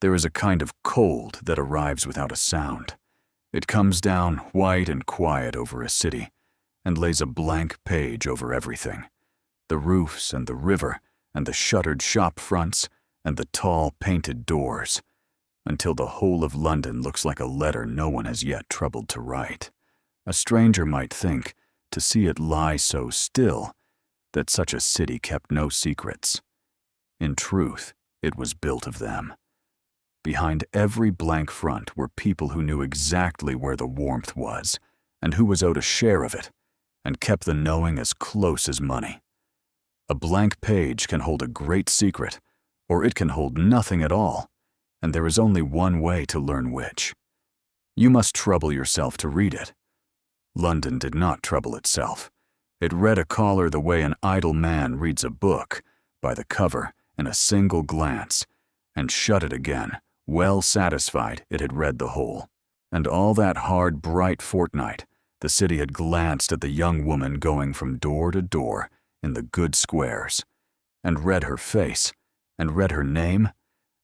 There is a kind of cold that arrives without a sound. It comes down white and quiet over a city and lays a blank page over everything. The roofs and the river and the shuttered shop fronts and the tall painted doors, until the whole of London looks like a letter no one has yet troubled to write. A stranger might think, to see it lie so still, that such a city kept no secrets. In truth, it was built of them. Behind every blank front were people who knew exactly where the warmth was, and who was owed a share of it, and kept the knowing as close as money. A blank page can hold a great secret, or it can hold nothing at all, and there is only one way to learn which. You must trouble yourself to read it. London did not trouble itself. It read a caller the way an idle man reads a book, by the cover, in a single glance, and shut it again, well satisfied it had read the whole. And all that hard, bright fortnight, the city had glanced at the young woman going from door to door in the good squares, and read her face, and read her name,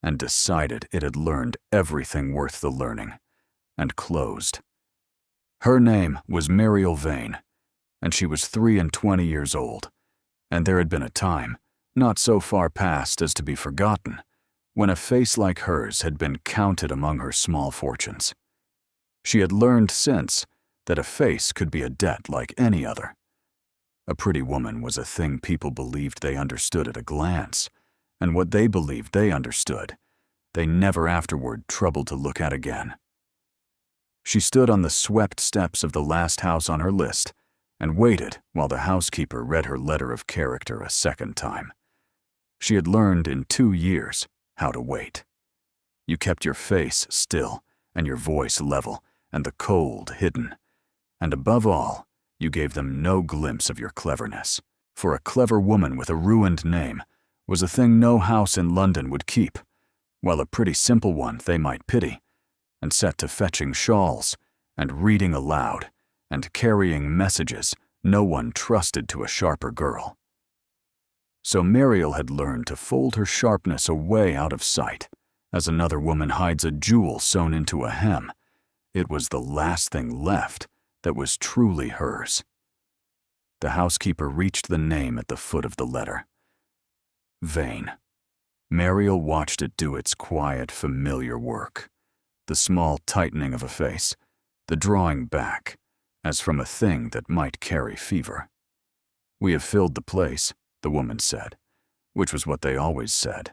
and decided it had learned everything worth the learning, and closed. Her name was Mariel Vane, and she was 23 years old, and there had been a time, not so far past as to be forgotten, when a face like hers had been counted among her small fortunes. She had learned since that a face could be a debt like any other. A pretty woman was a thing people believed they understood at a glance, and what they believed they understood, they never afterward troubled to look at again. She stood on the swept steps of the last house on her list and waited while the housekeeper read her letter of character a second time. She had learned in 2 years how to wait. You kept your face still and your voice level and the cold hidden, and above all, you gave them no glimpse of your cleverness, for a clever woman with a ruined name was a thing no house in London would keep, while a pretty simple one they might pity, and set to fetching shawls, and reading aloud, and carrying messages no one trusted to a sharper girl. So Mariel had learned to fold her sharpness away out of sight, as another woman hides a jewel sewn into a hem. It was the last thing left that was truly hers. The housekeeper reached the name at the foot of the letter. Vane. Mariel watched it do its quiet, familiar work. The small tightening of a face, the drawing back, as from a thing that might carry fever. "We have filled the place," the woman said, which was what they always said.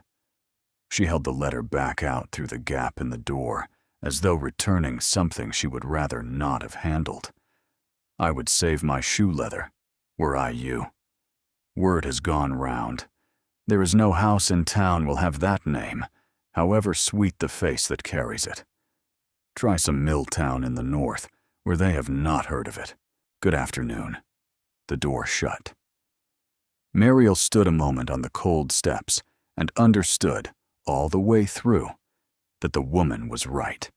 She held the letter back out through the gap in the door, as though returning something she would rather not have handled. "I would save my shoe leather, were I you. Word has gone round. There is no house in town will have that name, however sweet the face that carries it. Try some mill town in the north, where they have not heard of it. Good afternoon." The door shut. Mariel stood a moment on the cold steps and understood, all the way through, that the woman was right.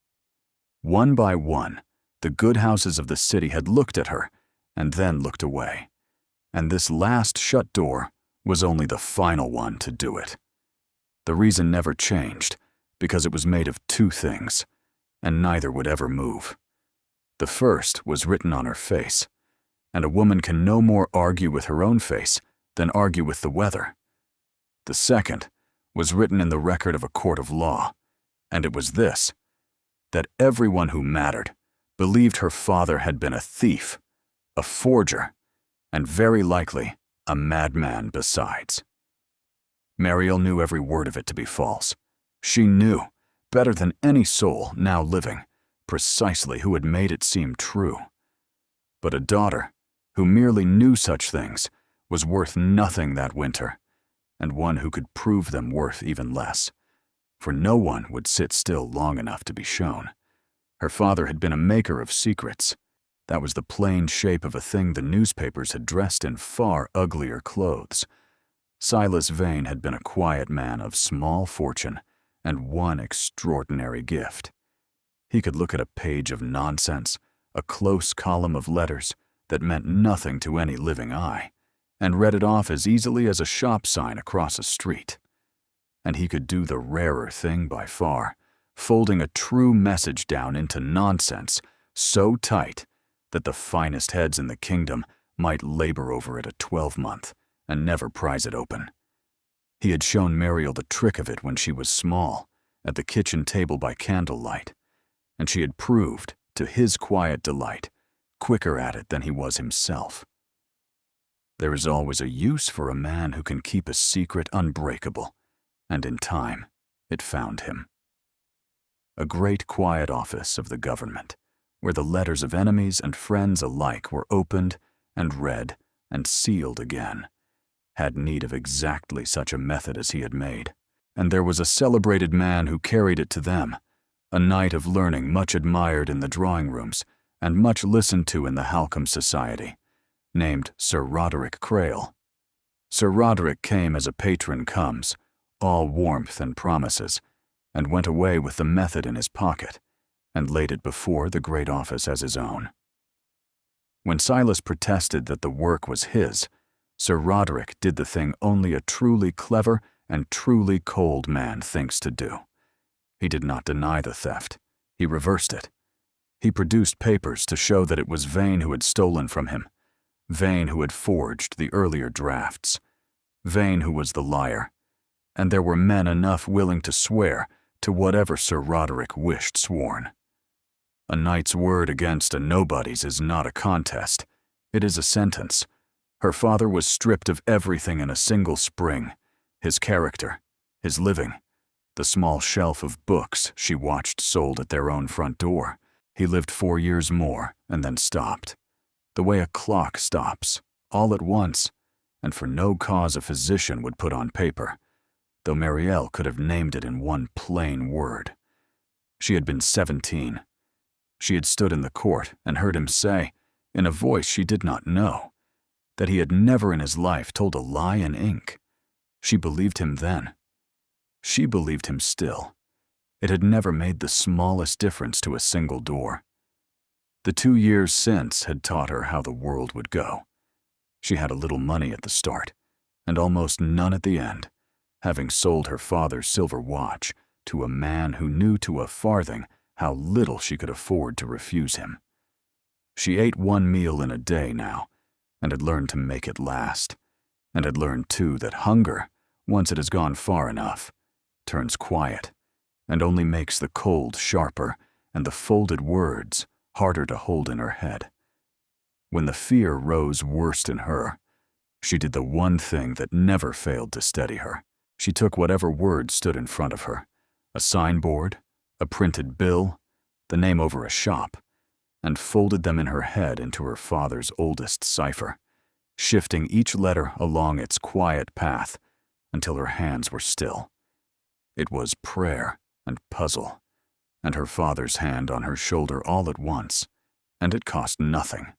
One by one, the good houses of the city had looked at her and then looked away, and this last shut door was only the final one to do it. The reason never changed, because it was made of 2 things, and neither would ever move. The first was written on her face, and a woman can no more argue with her own face than argue with the weather. The second was written in the record of a court of law, and it was this, that everyone who mattered believed her father had been a thief, a forger, and very likely a madman besides. Mariel knew every word of it to be false. She knew, better than any soul now living, precisely who had made it seem true. But a daughter, who merely knew such things, was worth nothing that winter, and one who could prove them worth even less, for no one would sit still long enough to be shown. Her father had been a maker of secrets. That was the plain shape of a thing the newspapers had dressed in far uglier clothes. Silas Vane had been a quiet man of small fortune and one extraordinary gift. He could look at a page of nonsense, a close column of letters that meant nothing to any living eye, and read it off as easily as a shop sign across a street. And he could do the rarer thing by far, folding a true message down into nonsense so tight that the finest heads in the kingdom might labor over it a 12-month and never prise it open. He had shown Mariel the trick of it when she was small, at the kitchen table by candlelight, and she had proved, to his quiet delight, quicker at it than he was himself. There is always a use for a man who can keep a secret unbreakable, and in time it found him. A great quiet office of the government, where the letters of enemies and friends alike were opened and read and sealed again, had need of exactly such a method as he had made, and there was a celebrated man who carried it to them, a knight of learning much admired in the drawing rooms and much listened to in the Halcombe Society, named Sir Roderick Crail. Sir Roderick came as a patron comes, all warmth and promises, and went away with the method in his pocket, and laid it before the great office as his own. When Silas protested that the work was his, Sir Roderick did the thing only a truly clever and truly cold man thinks to do. He did not deny the theft. He reversed it. He produced papers to show that it was Vane who had stolen from him, Vane who had forged the earlier drafts, Vane who was the liar, and there were men enough willing to swear to whatever Sir Roderick wished sworn. A knight's word against a nobody's is not a contest. It is a sentence. Her father was stripped of everything in a single spring, his character, his living, the small shelf of books she watched sold at their own front door. He lived 4 years more and then stopped, the way a clock stops, all at once, and for no cause a physician would put on paper, though Mariel could have named it in one plain word. She had been 17. She had stood in the court and heard him say, in a voice she did not know, that he had never in his life told a lie in ink. She believed him then. She believed him still. It had never made the smallest difference to a single door. The 2 years since had taught her how the world would go. She had a little money at the start, and almost none at the end, having sold her father's silver watch to a man who knew to a farthing how little she could afford to refuse him. She ate 1 meal in a day now, and had learned to make it last, and had learned too that hunger, once it has gone far enough, turns quiet, and only makes the cold sharper and the folded words harder to hold in her head. When the fear rose worst in her, she did the one thing that never failed to steady her. She took whatever word stood in front of her, a signboard, a printed bill, the name over a shop, and folded them in her head into her father's oldest cipher, shifting each letter along its quiet path until her hands were still. It was prayer and puzzle, and her father's hand on her shoulder all at once, and it cost nothing,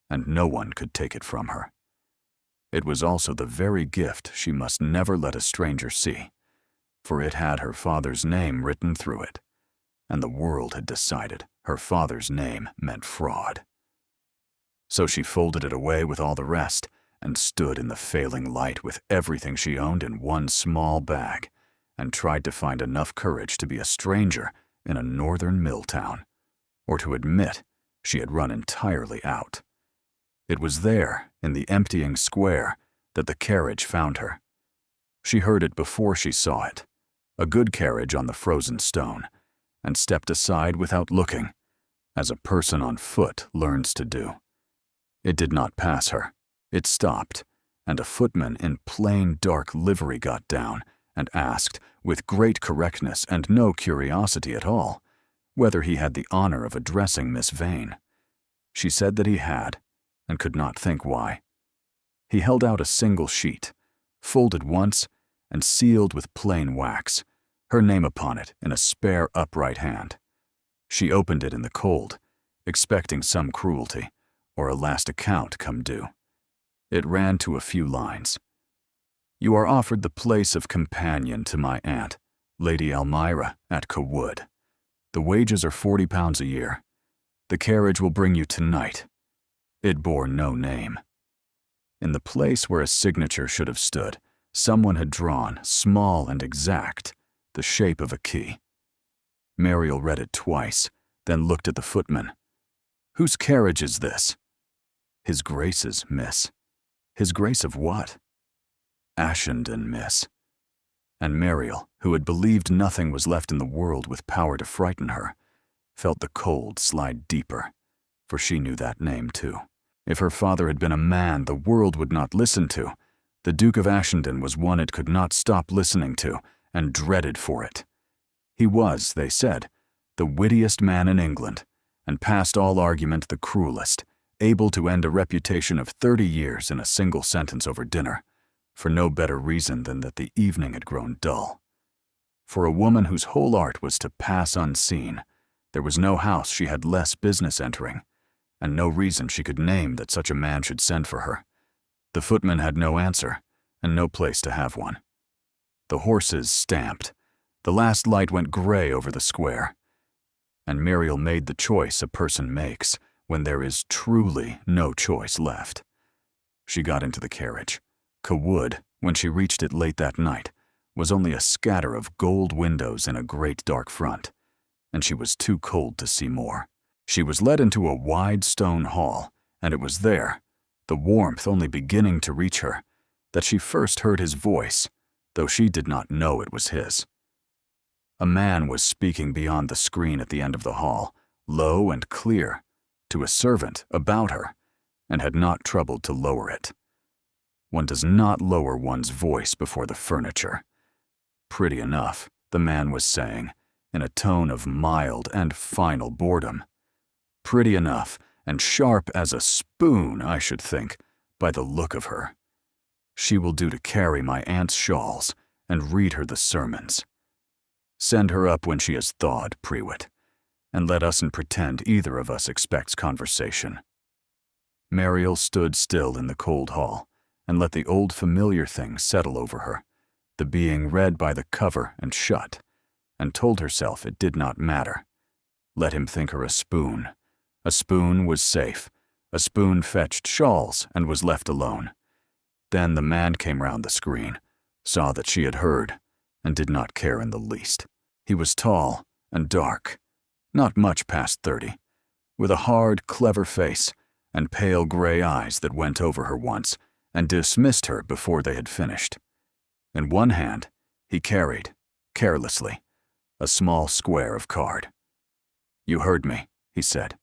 and no one could take it from her. It was also the very gift she must never let a stranger see, for it had her father's name written through it, and the world had decided her father's name meant fraud. So she folded it away with all the rest and stood in the failing light with everything she owned in one small bag and tried to find enough courage to be a stranger in a northern mill town, or to admit she had run entirely out. It was there, in the emptying square, that the carriage found her. She heard it before she saw it, a good carriage on the frozen stone, and stepped aside without looking, as a person on foot learns to do. It did not pass her. It stopped, and a footman in plain dark livery got down and asked, with great correctness and no curiosity at all, whether he had the honor of addressing Miss Vane. She said that he had, and could not think why. He held out a single sheet, folded once, and sealed with plain wax, her name upon it in a spare upright hand. She opened it in the cold, expecting some cruelty, or a last account come due. It ran to a few lines. "You are offered the place of companion to my aunt, Lady Elmira, at Cawood. The wages are £40 a year. The carriage will bring you tonight." It bore no name. In the place where a signature should have stood, someone had drawn, small and exact, the shape of a key. Mariel read it twice, then looked at the footman. "Whose carriage is this?" "His Grace's, miss." "His Grace of what?" "Ashenden, miss." And Mariel, who had believed nothing was left in the world with power to frighten her, felt the cold slide deeper, for she knew that name too. If her father had been a man the world would not listen to, the Duke of Ashenden was one it could not stop listening to, and dreaded for it. He was, they said, the wittiest man in England, and past all argument the cruelest, able to end a reputation of 30 years in a single sentence over dinner, for no better reason than that the evening had grown dull. For a woman whose whole art was to pass unseen, there was no house she had less business entering, and no reason she could name that such a man should send for her. The footman had no answer, and no place to have one. The horses stamped. The last light went gray over the square. And Mariel made the choice a person makes when there is truly no choice left. She got into the carriage. Cawood, when she reached it late that night, was only a scatter of gold windows in a great dark front, and she was too cold to see more. She was led into a wide stone hall, and it was there, the warmth only beginning to reach her, that she first heard his voice, though she did not know it was his. A man was speaking beyond the screen at the end of the hall, low and clear, to a servant about her, and had not troubled to lower it. One does not lower one's voice before the furniture. Pretty enough, the man was saying, in a tone of mild and final boredom. Pretty enough, and sharp as a spoon, I should think, by the look of her. She will do to carry my aunt's shawls and read her the sermons. Send her up when she has thawed, Prewitt, and let usn't pretend either of us expects conversation. Mariel stood still in the cold hall, and let the old familiar thing settle over her, the being read by the cover and shut, and told herself it did not matter. Let him think her a spoon. A spoon was safe. A spoon fetched shawls and was left alone. Then the man came round the screen, saw that she had heard, and did not care in the least. He was tall and dark, not much past 30, with a hard, clever face and pale gray eyes that went over her once and dismissed her before they had finished. In one hand, he carried, carelessly, a small square of card. "You heard me," he said.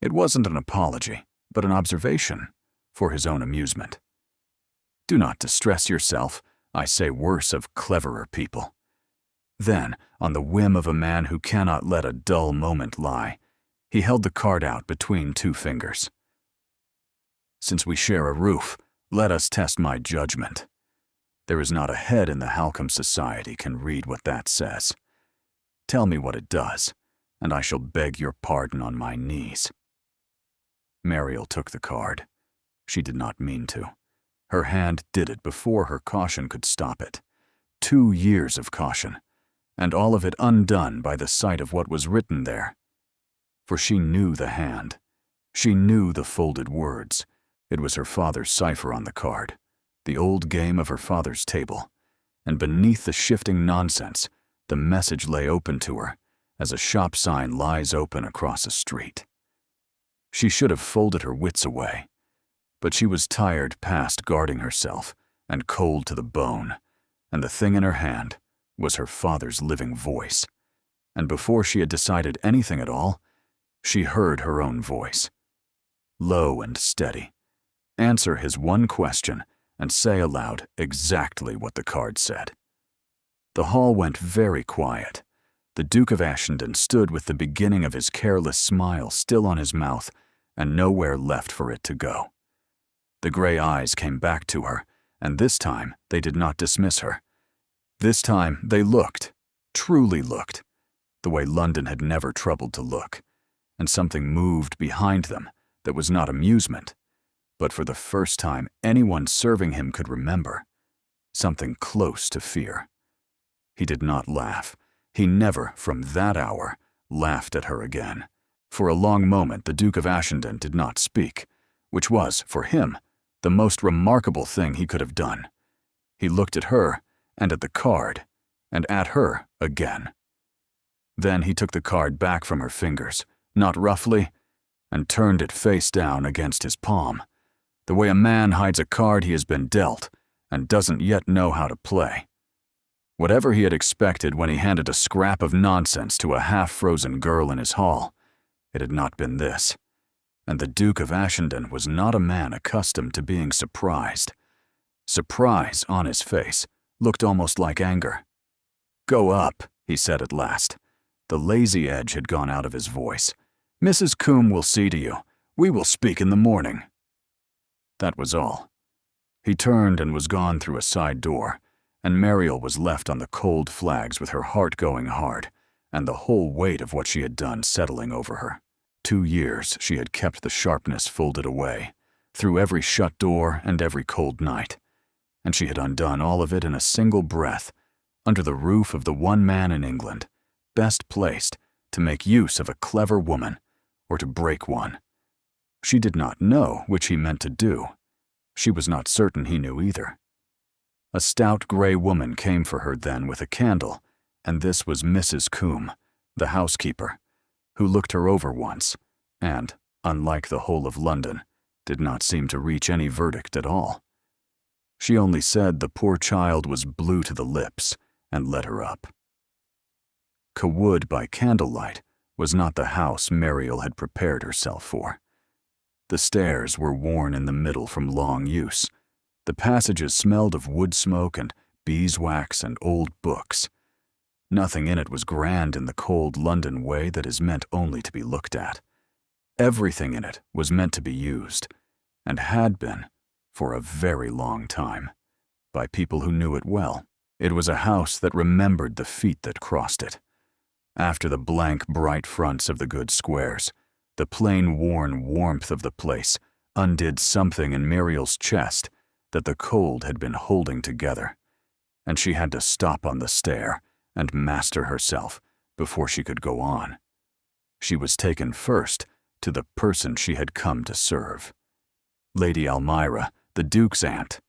It wasn't an apology, but an observation, for his own amusement. "Do not distress yourself, I say worse of cleverer people." Then, on the whim of a man who cannot let a dull moment lie, he held the card out between two fingers. "Since we share a roof, let us test my judgment. There is not a head in the Halcombe Society can read what that says. Tell me what it does, and I shall beg your pardon on my knees." Mariel took the card. She did not mean to. Her hand did it before her caution could stop it. 2 years of caution, and all of it undone by the sight of what was written there. For she knew the hand. She knew the folded words. It was her father's cipher on the card, the old game of her father's table, and beneath the shifting nonsense, the message lay open to her, as a shop sign lies open across a street. She should have folded her wits away, but she was tired past guarding herself and cold to the bone, and the thing in her hand was her father's living voice. And before she had decided anything at all, she heard her own voice, low and steady, answer his one question and say aloud exactly what the card said. The hall went very quiet. The Duke of Ashenden stood with the beginning of his careless smile still on his mouth and nowhere left for it to go. The gray eyes came back to her, and this time they did not dismiss her. This time they looked, truly looked, the way London had never troubled to look, and something moved behind them that was not amusement, but for the first time anyone serving him could remember, something close to fear. He did not laugh. He never, from that hour, laughed at her again. For a long moment the Duke of Ashenden did not speak, which was, for him, the most remarkable thing he could have done. He looked at her, and at the card, and at her again. Then he took the card back from her fingers, not roughly, and turned it face down against his palm, the way a man hides a card he has been dealt and doesn't yet know how to play. Whatever he had expected when he handed a scrap of nonsense to a half-frozen girl in his hall, it had not been this. And the Duke of Ashendon was not a man accustomed to being surprised. Surprise on his face looked almost like anger. "Go up," he said at last. The lazy edge had gone out of his voice. "Mrs. Coombe will see to you. We will speak in the morning." That was all. He turned and was gone through a side door, and Mariel was left on the cold flags with her heart going hard, and the whole weight of what she had done settling over her. 2 years she had kept the sharpness folded away, through every shut door and every cold night, and she had undone all of it in a single breath, under the roof of the one man in England, best placed to make use of a clever woman, or to break one. She did not know which he meant to do. She was not certain he knew either. A stout gray woman came for her then with a candle, and this was Mrs. Coombe, the housekeeper, who looked her over once, and, unlike the whole of London, did not seem to reach any verdict at all. She only said the poor child was blue to the lips, and let her up. Cawood by candlelight was not the house Mariel had prepared herself for. The stairs were worn in the middle from long use. The passages smelled of wood smoke and beeswax and old books. Nothing in it was grand in the cold London way that is meant only to be looked at. Everything in it was meant to be used, and had been, for a very long time, by people who knew it well. It was a house that remembered the feet that crossed it. After the blank, bright fronts of the good squares, the plain, worn warmth of the place undid something in Mariel's chest that the cold had been holding together, and she had to stop on the stair and master herself before she could go on. She was taken first to the person she had come to serve. Lady Almira, the Duke's aunt,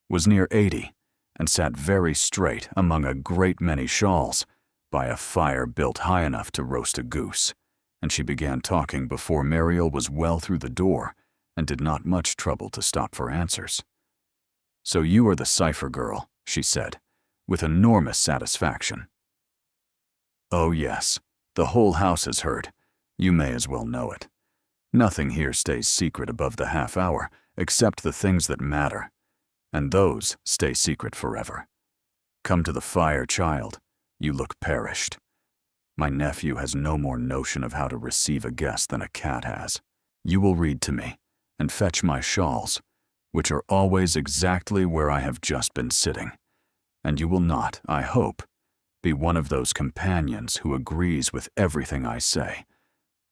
was near 80 and sat very straight among a great many shawls by a fire built high enough to roast a goose, and she began talking before Mariel was well through the door and did not much trouble to stop for answers. "So you are the cipher girl," she said, with enormous satisfaction. "Oh yes, the whole house has heard. You may as well know it. Nothing here stays secret above the half hour, except the things that matter, and those stay secret forever. Come to the fire, child. You look perished. My nephew has no more notion of how to receive a guest than a cat has. You will read to me, and fetch my shawls, which are always exactly where I have just been sitting, and you will not, I hope, be one of those companions who agrees with everything I say,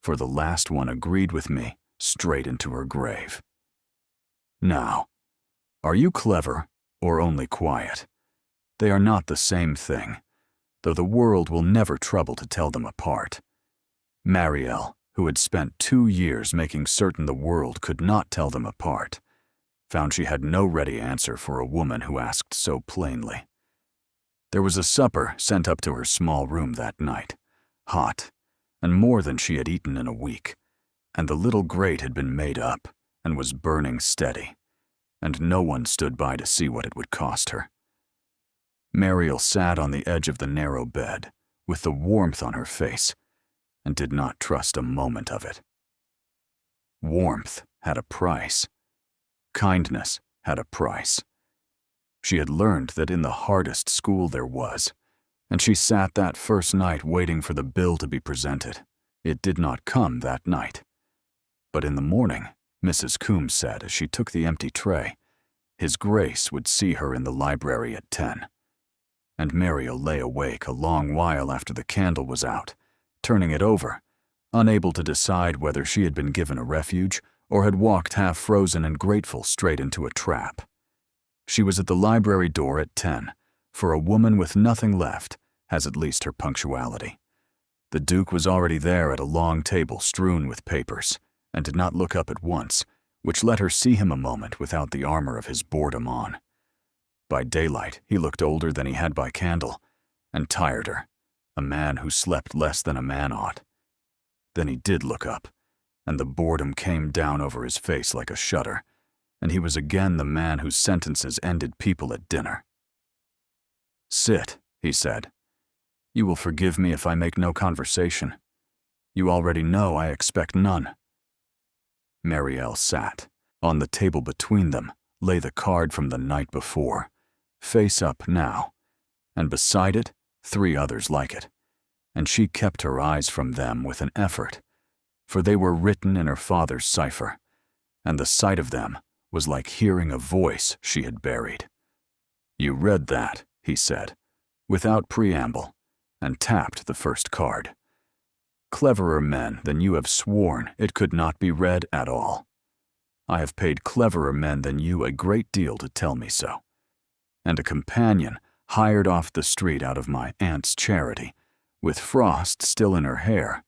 for the last one agreed with me straight into her grave. Now, are you clever or only quiet? They are not the same thing, though the world will never trouble to tell them apart. Mariel, who had spent 2 years making certain the world could not tell them apart, found she had no ready answer for a woman who asked so plainly. There was a supper sent up to her small room that night, hot, and more than she had eaten in a week, and the little grate had been made up and was burning steady, and no one stood by to see what it would cost her. Mariel sat on the edge of the narrow bed, with the warmth on her face, and did not trust a moment of it. Warmth had a price. Kindness had a price. She had learned that in the hardest school there was, and she sat that first night waiting for the bill to be presented. It did not come that night. But in the morning, Mrs. Coombe said as she took the empty tray, His Grace would see her in the library at 10. And Mariel lay awake a long while after the candle was out, turning it over, unable to decide whether she had been given a refuge or had walked half-frozen and grateful straight into a trap. She was at the library door at 10, for a woman with nothing left has at least her punctuality. The Duke was already there at a long table strewn with papers, and did not look up at once, which let her see him a moment without the armor of his boredom on. By daylight, he looked older than he had by candle, and tireder, a man who slept less than a man ought. Then he did look up, and the boredom came down over his face like a shutter, and he was again the man whose sentences ended people at dinner. "Sit," he said. "You will forgive me if I make no conversation. You already know I expect none." Marielle sat. On the table between them lay the card from the night before, face up now, and beside it 3 others like it, and she kept her eyes from them with an effort, for they were written in her father's cipher, and the sight of them was like hearing a voice she had buried. "You read that," he said, without preamble, and tapped the first card. "Cleverer men than you have sworn it could not be read at all. I have paid cleverer men than you a great deal to tell me so. And a companion hired off the street out of my aunt's charity, with frost still in her hair,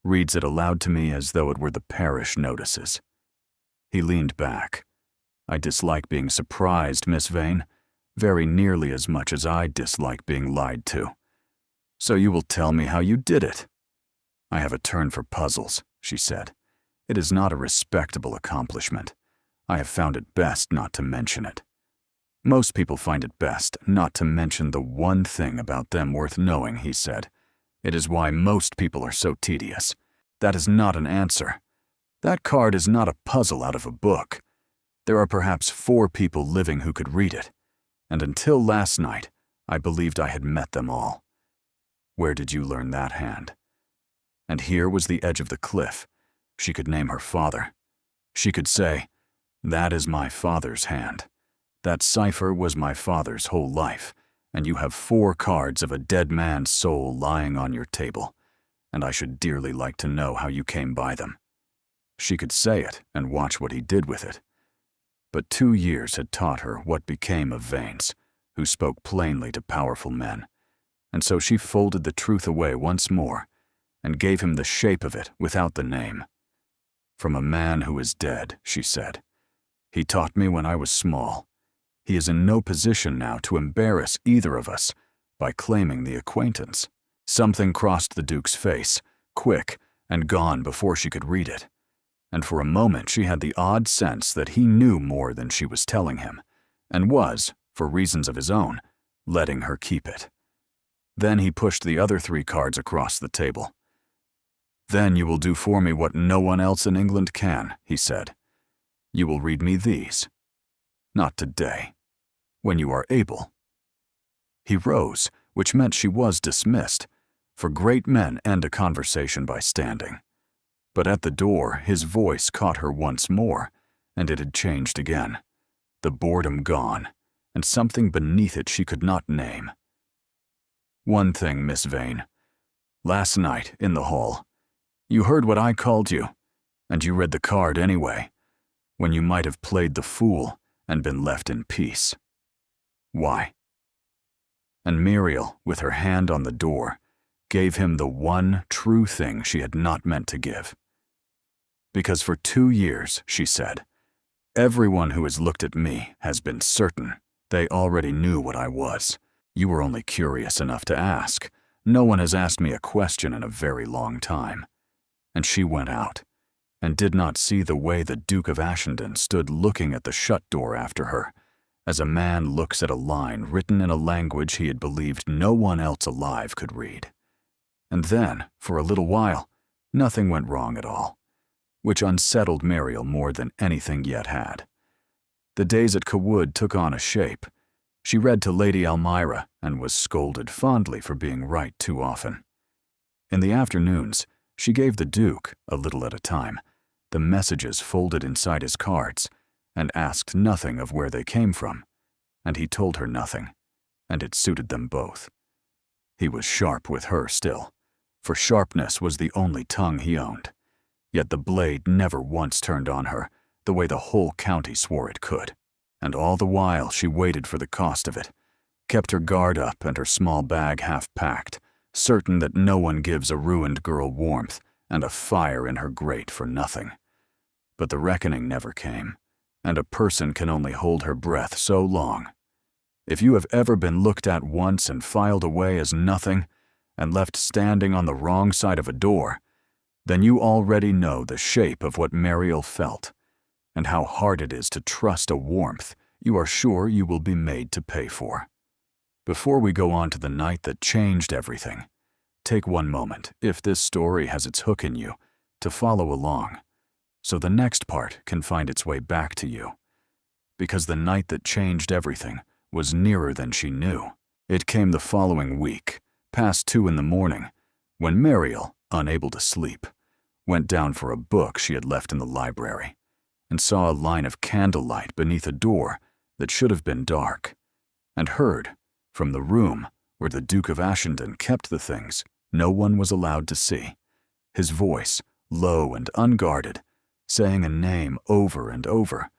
reads it aloud to me as though it were the parish notices." He leaned back. "I dislike being surprised, Miss Vane, very nearly as much as I dislike being lied to. So you will tell me how you did it." "I have a turn for puzzles," she said. "It is not a respectable accomplishment. I have found it best not to mention it. Most people find it best not to mention the one thing about them worth knowing," he said. "It is why most people are so tedious. That is not an answer. That card is not a puzzle out of a book. There are perhaps 4 people living who could read it, and until last night, I believed I had met them all. Where did you learn that hand?" And here was the edge of the cliff. She could name her father. She could say, "That is my father's hand. That cipher was my father's whole life, and you have 4 cards of a dead man's soul lying on your table, and I should dearly like to know how you came by them." She could say it and watch what he did with it. But 2 years had taught her what became of Vanes, who spoke plainly to powerful men, and so she folded the truth away once more and gave him the shape of it without the name. "From a man who is dead," she said. "He taught me when I was small. He is in no position now to embarrass either of us by claiming the acquaintance." Something crossed the Duke's face, quick, and gone before she could read it, and for a moment she had the odd sense that he knew more than she was telling him, and was, for reasons of his own, letting her keep it. Then he pushed the other 3 cards across the table. "Then you will do for me what no one else in England can," he said. "You will read me these. Not today. When you are able." He rose, which meant she was dismissed, for great men end a conversation by standing. But at the door his voice caught her once more, and it had changed again, the boredom gone, and something beneath it she could not name. "One thing, Miss Vane. Last night, in the hall, you heard what I called you, and you read the card anyway, when you might have played the fool and been left in peace. Why?" And Muriel, with her hand on the door, gave him the one true thing she had not meant to give. "Because for 2 years," she said, "everyone who has looked at me has been certain they already knew what I was. You were only curious enough to ask. No one has asked me a question in a very long time." And she went out, and did not see the way the Duke of Ashenden stood looking at the shut door after her, as a man looks at a line written in a language he had believed no one else alive could read. And then, for a little while, nothing went wrong at all, which unsettled Muriel more than anything yet had. The days at Cawood took on a shape. She read to Lady Elmira and was scolded fondly for being right too often. In the afternoons, she gave the Duke, a little at a time, the messages folded inside his cards, and asked nothing of where they came from, and he told her nothing, and it suited them both. He was sharp with her still, for sharpness was the only tongue he owned, yet the blade never once turned on her, the way the whole county swore it could, and all the while she waited for the cost of it, kept her guard up and her small bag half-packed, certain that no one gives a ruined girl warmth and a fire in her grate for nothing. But the reckoning never came, and a person can only hold her breath so long. If you have ever been looked at once and filed away as nothing, and left standing on the wrong side of a door, then you already know the shape of what Mariel felt, and how hard it is to trust a warmth you are sure you will be made to pay for. Before we go on to the night that changed everything, take one moment, if this story has its hook in you, to follow along, so the next part can find its way back to you. Because the night that changed everything was nearer than she knew. It came the following week, past 2 in the morning, when Mariel, unable to sleep, went down for a book she had left in the library, and saw a line of candlelight beneath a door that should have been dark, and heard, from the room where the Duke of Ashenden kept the things no one was allowed to see, his voice, low and unguarded, saying a name over and over,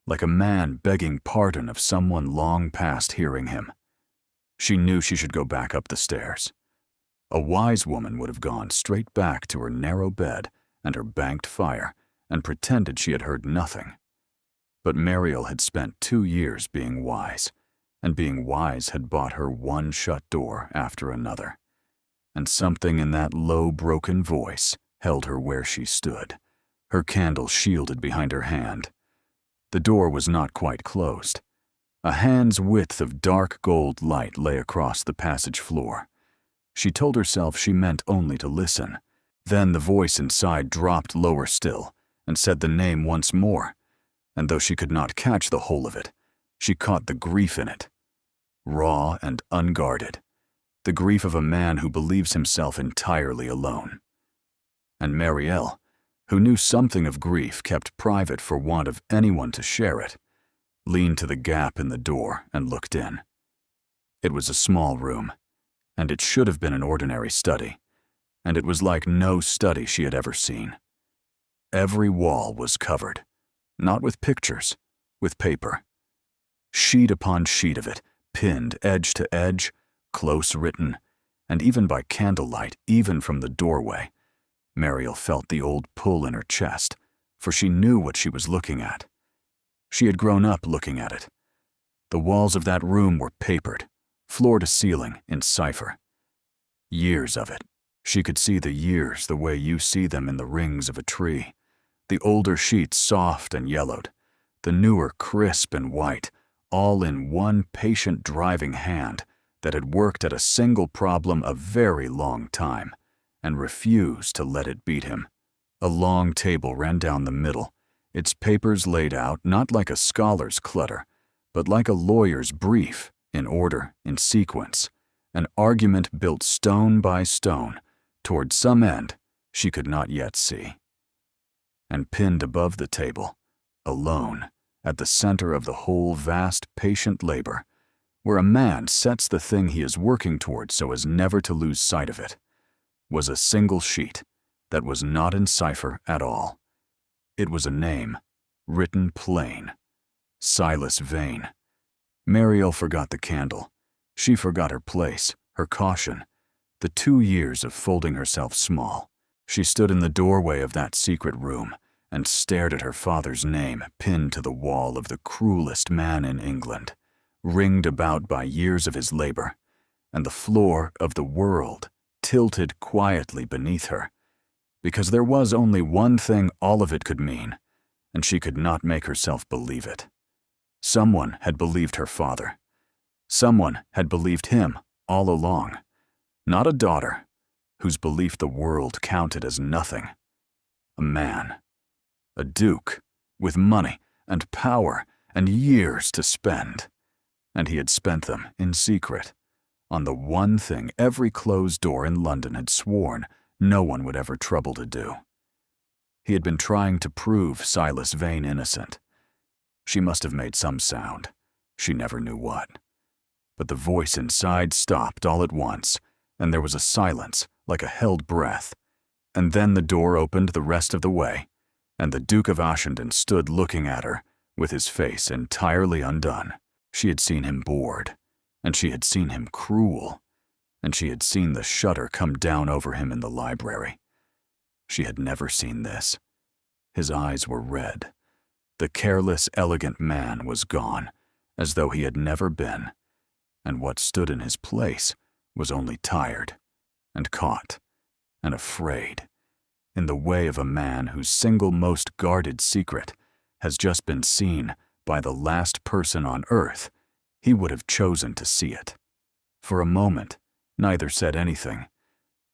like a man begging pardon of someone long past hearing him. She knew she should go back up the stairs. A wise woman would have gone straight back to her narrow bed and her banked fire and pretended she had heard nothing. But Mariel had spent 2 years being wise, and being wise had bought her one shut door after another. And something in that low, broken voice held her where she stood, her candle shielded behind her hand. The door was not quite closed. A hand's width of dark gold light lay across the passage floor. She told herself she meant only to listen. Then the voice inside dropped lower still and said the name once more, and though she could not catch the whole of it, she caught the grief in it. Raw and unguarded. The grief of a man who believes himself entirely alone. And Mariel, who knew something of grief kept private for want of anyone to share it, leaned to the gap in the door and looked in. It was a small room, and it should have been an ordinary study, and it was like no study she had ever seen. Every wall was covered, not with pictures, with paper. Sheet upon sheet of it, pinned edge to edge, close written, and even by candlelight, even from the doorway, Mariel felt the old pull in her chest, for she knew what she was looking at. She had grown up looking at it. The walls of that room were papered, floor to ceiling, in cipher. Years of it. She could see the years the way you see them in the rings of a tree. The older sheets soft and yellowed, the newer crisp and white, all in one patient driving hand that had worked at a single problem a very long time and refused to let it beat him. A long table ran down the middle, its papers laid out not like a scholar's clutter, but like a lawyer's brief, in order, in sequence, an argument built stone by stone toward some end she could not yet see. And pinned above the table, alone, at the center of the whole vast patient labor, where a man sets the thing he is working toward so as never to lose sight of it, was a single sheet that was not in cipher at all. It was a name, written plain. Silas Vane. Mariel forgot the candle. She forgot her place, her caution, the 2 years of folding herself small. She stood in the doorway of that secret room and stared at her father's name pinned to the wall of the cruelest man in England, ringed about by years of his labor, and the floor of the world tilted quietly beneath her, because there was only one thing all of it could mean, and she could not make herself believe it. Someone had believed her father. Someone had believed him all along, not a daughter, whose belief the world counted as nothing. A man, a duke, with money and power and years to spend, and he had spent them in secret, on the one thing every closed door in London had sworn no one would ever trouble to do. He had been trying to prove Silas Vane innocent. She must have made some sound, she never knew what. But the voice inside stopped all at once, and there was a silence like a held breath, and then the door opened the rest of the way, and the Duke of Ashenden stood looking at her, with his face entirely undone. She had seen him bored, and she had seen him cruel, and she had seen the shudder come down over him in the library. She had never seen this. His eyes were red. The careless, elegant man was gone, as though he had never been, and what stood in his place was only tired and caught and afraid, in the way of a man whose single most guarded secret has just been seen by the last person on earth he would have chosen to see it. For a moment, neither said anything.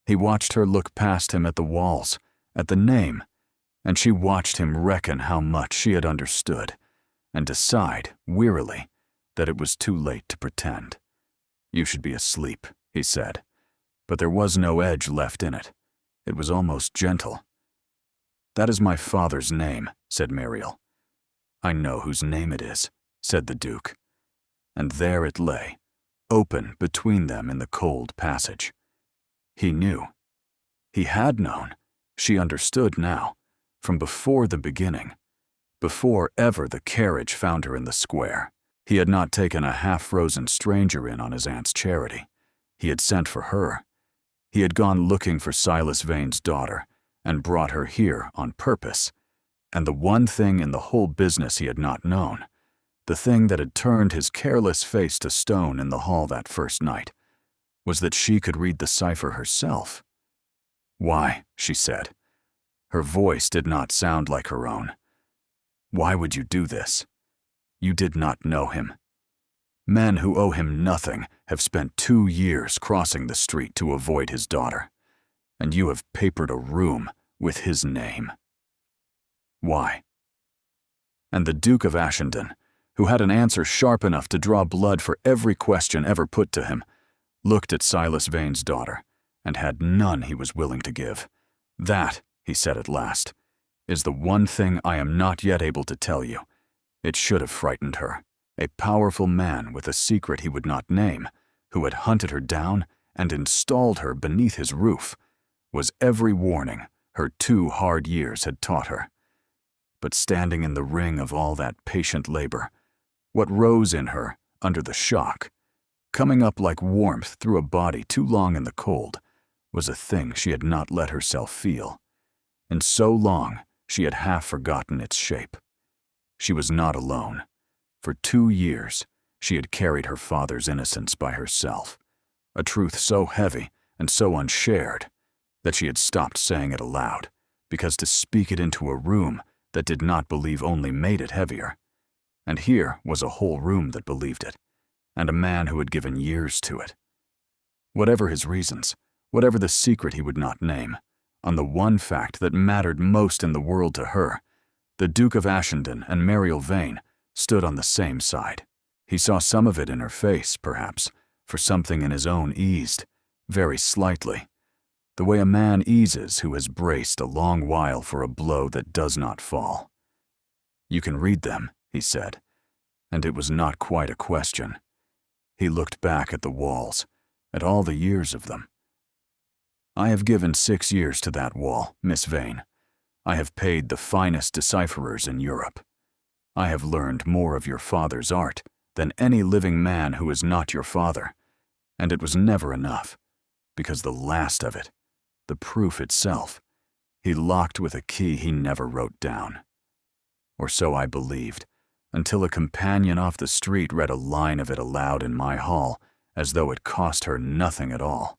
He watched her look past him at the walls, at the name, and she watched him reckon how much she had understood, and decide, wearily, that it was too late to pretend. "You should be asleep," he said, but there was no edge left in it. It was almost gentle. "That is my father's name," said Muriel. "I know whose name it is," said the Duke. And there it lay, open between them in the cold passage. He knew. He had known. She understood now, from before the beginning, before ever the carriage found her in the square. He had not taken a half-frozen stranger in on his aunt's charity. He had sent for her. He had gone looking for Silas Vane's daughter and brought her here on purpose. And the one thing in the whole business he had not known, the thing that had turned his careless face to stone in the hall that first night, was that she could read the cipher herself. "Why?" she said. Her voice did not sound like her own. "Why would you do this? You did not know him. Men who owe him nothing have spent 2 years crossing the street to avoid his daughter, and you have papered a room with his name. Why?" And the Duke of Ashendon, who had an answer sharp enough to draw blood for every question ever put to him, looked at Silas Vane's daughter, and had none he was willing to give. "That," he said at last, "is the one thing I am not yet able to tell you. It should have frightened her. A powerful man with a secret he would not name, who had hunted her down and installed her beneath his roof, was every warning her 2 hard years had taught her. But standing in the ring of all that patient labor, what rose in her under the shock, coming up like warmth through a body too long in the cold, was a thing she had not let herself feel. And so long she had half forgotten its shape. She was not alone. For 2 years she had carried her father's innocence by herself, a truth so heavy and so unshared that she had stopped saying it aloud, because to speak it into a room that did not believe only made it heavier. And here was a whole room that believed it, and a man who had given years to it. Whatever his reasons, whatever the secret he would not name, on the one fact that mattered most in the world to her, the Duke of Ashendon and Muriel Vane stood on the same side. He saw some of it in her face, perhaps, for something in his own eased, very slightly, the way a man eases who has braced a long while for a blow that does not fall. "You can read them," he said, and it was not quite a question. He looked back at the walls, at all the years of them. "I have given 6 years to that wall, Miss Vane. I have paid the finest decipherers in Europe. I have learned more of your father's art than any living man who is not your father, and it was never enough, because the last of it, the proof itself, he locked with a key he never wrote down. Or so I believed, until a companion off the street read a line of it aloud in my hall, as though it cost her nothing at all."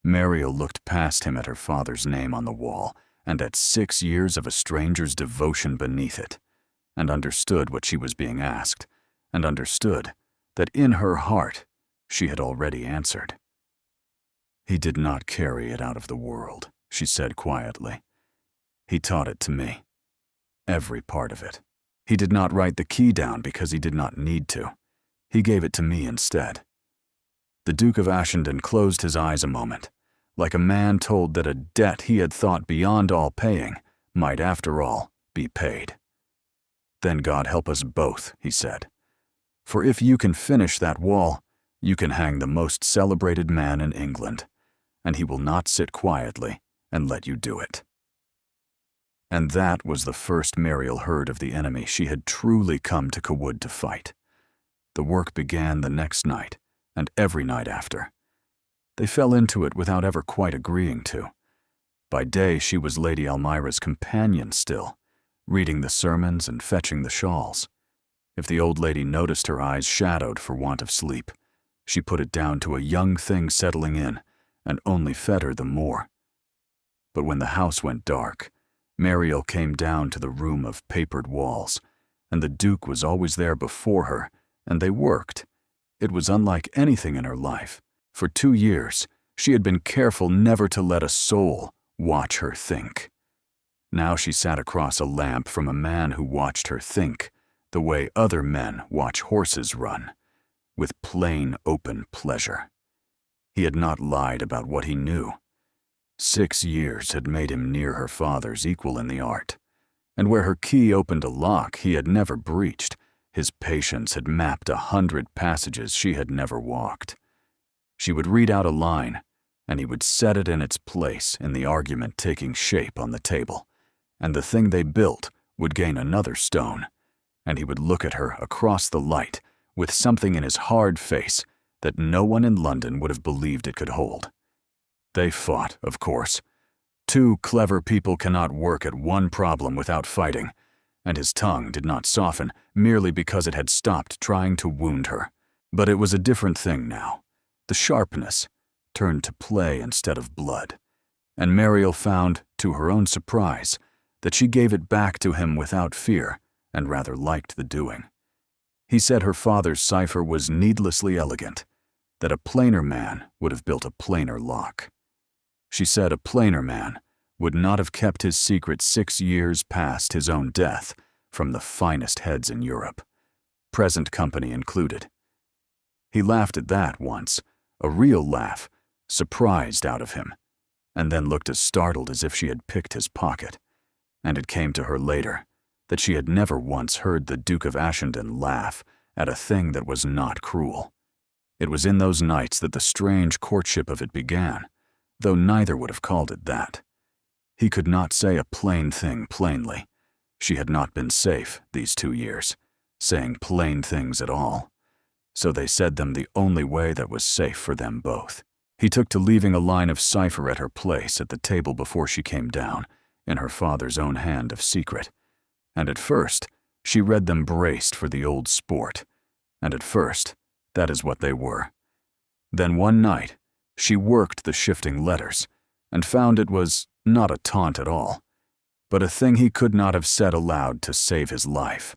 Muriel looked past him at her father's name on the wall, and at 6 years of a stranger's devotion beneath it, and understood what she was being asked, and understood that in her heart she had already answered. "He did not carry it out of the world," she said quietly. "He taught it to me. Every part of it. He did not write the key down because he did not need to. He gave it to me instead." The Duke of Ashendon closed his eyes a moment, like a man told that a debt he had thought beyond all paying might, after all, be paid. "Then God help us both," he said. "For if you can finish that wall, you can hang the most celebrated man in England, and he will not sit quietly and let you do it." And that was the first Muriel heard of the enemy she had truly come to Cawood to fight. The work began the next night, and every night after. They fell into it without ever quite agreeing to. By day she was Lady Elmira's companion still, reading the sermons and fetching the shawls. If the old lady noticed her eyes shadowed for want of sleep, she put it down to a young thing settling in, and only fed her the more. But when the house went dark, Mariel came down to the room of papered walls, and the Duke was always there before her, and they worked. It was unlike anything in her life. For 2 years, she had been careful never to let a soul watch her think. Now she sat across a lamp from a man who watched her think, the way other men watch horses run, with plain, open pleasure. He had not lied about what he knew. 6 years had made him near her father's equal in the art, and where her key opened a lock he had never breached, his patience had mapped 100 passages she had never walked. She would read out a line, and he would set it in its place in the argument taking shape on the table, and the thing they built would gain another stone, and he would look at her across the light with something in his hard face that no one in London would have believed it could hold. They fought, of course. 2 clever people cannot work at one problem without fighting, and his tongue did not soften merely because it had stopped trying to wound her. But it was a different thing now. The sharpness turned to play instead of blood, and Mariel found, to her own surprise, that she gave it back to him without fear and rather liked the doing. He said her father's cipher was needlessly elegant, that a plainer man would have built a plainer lock. She said a plainer man would not have kept his secret 6 years past his own death from the finest heads in Europe, present company included. He laughed at that once, a real laugh, surprised out of him, and then looked as startled as if she had picked his pocket. And it came to her later that she had never once heard the Duke of Ashenden laugh at a thing that was not cruel. It was in those nights that the strange courtship of it began, though neither would have called it that. He could not say a plain thing plainly. She had not been safe these 2 years, saying plain things at all. So they said them the only way that was safe for them both. He took to leaving a line of cipher at her place at the table before she came down, in her father's own hand of secret. And at first, she read them braced for the old sport. And at first, that is what they were. Then one night, she worked the shifting letters, and found it was not a taunt at all, but a thing he could not have said aloud to save his life,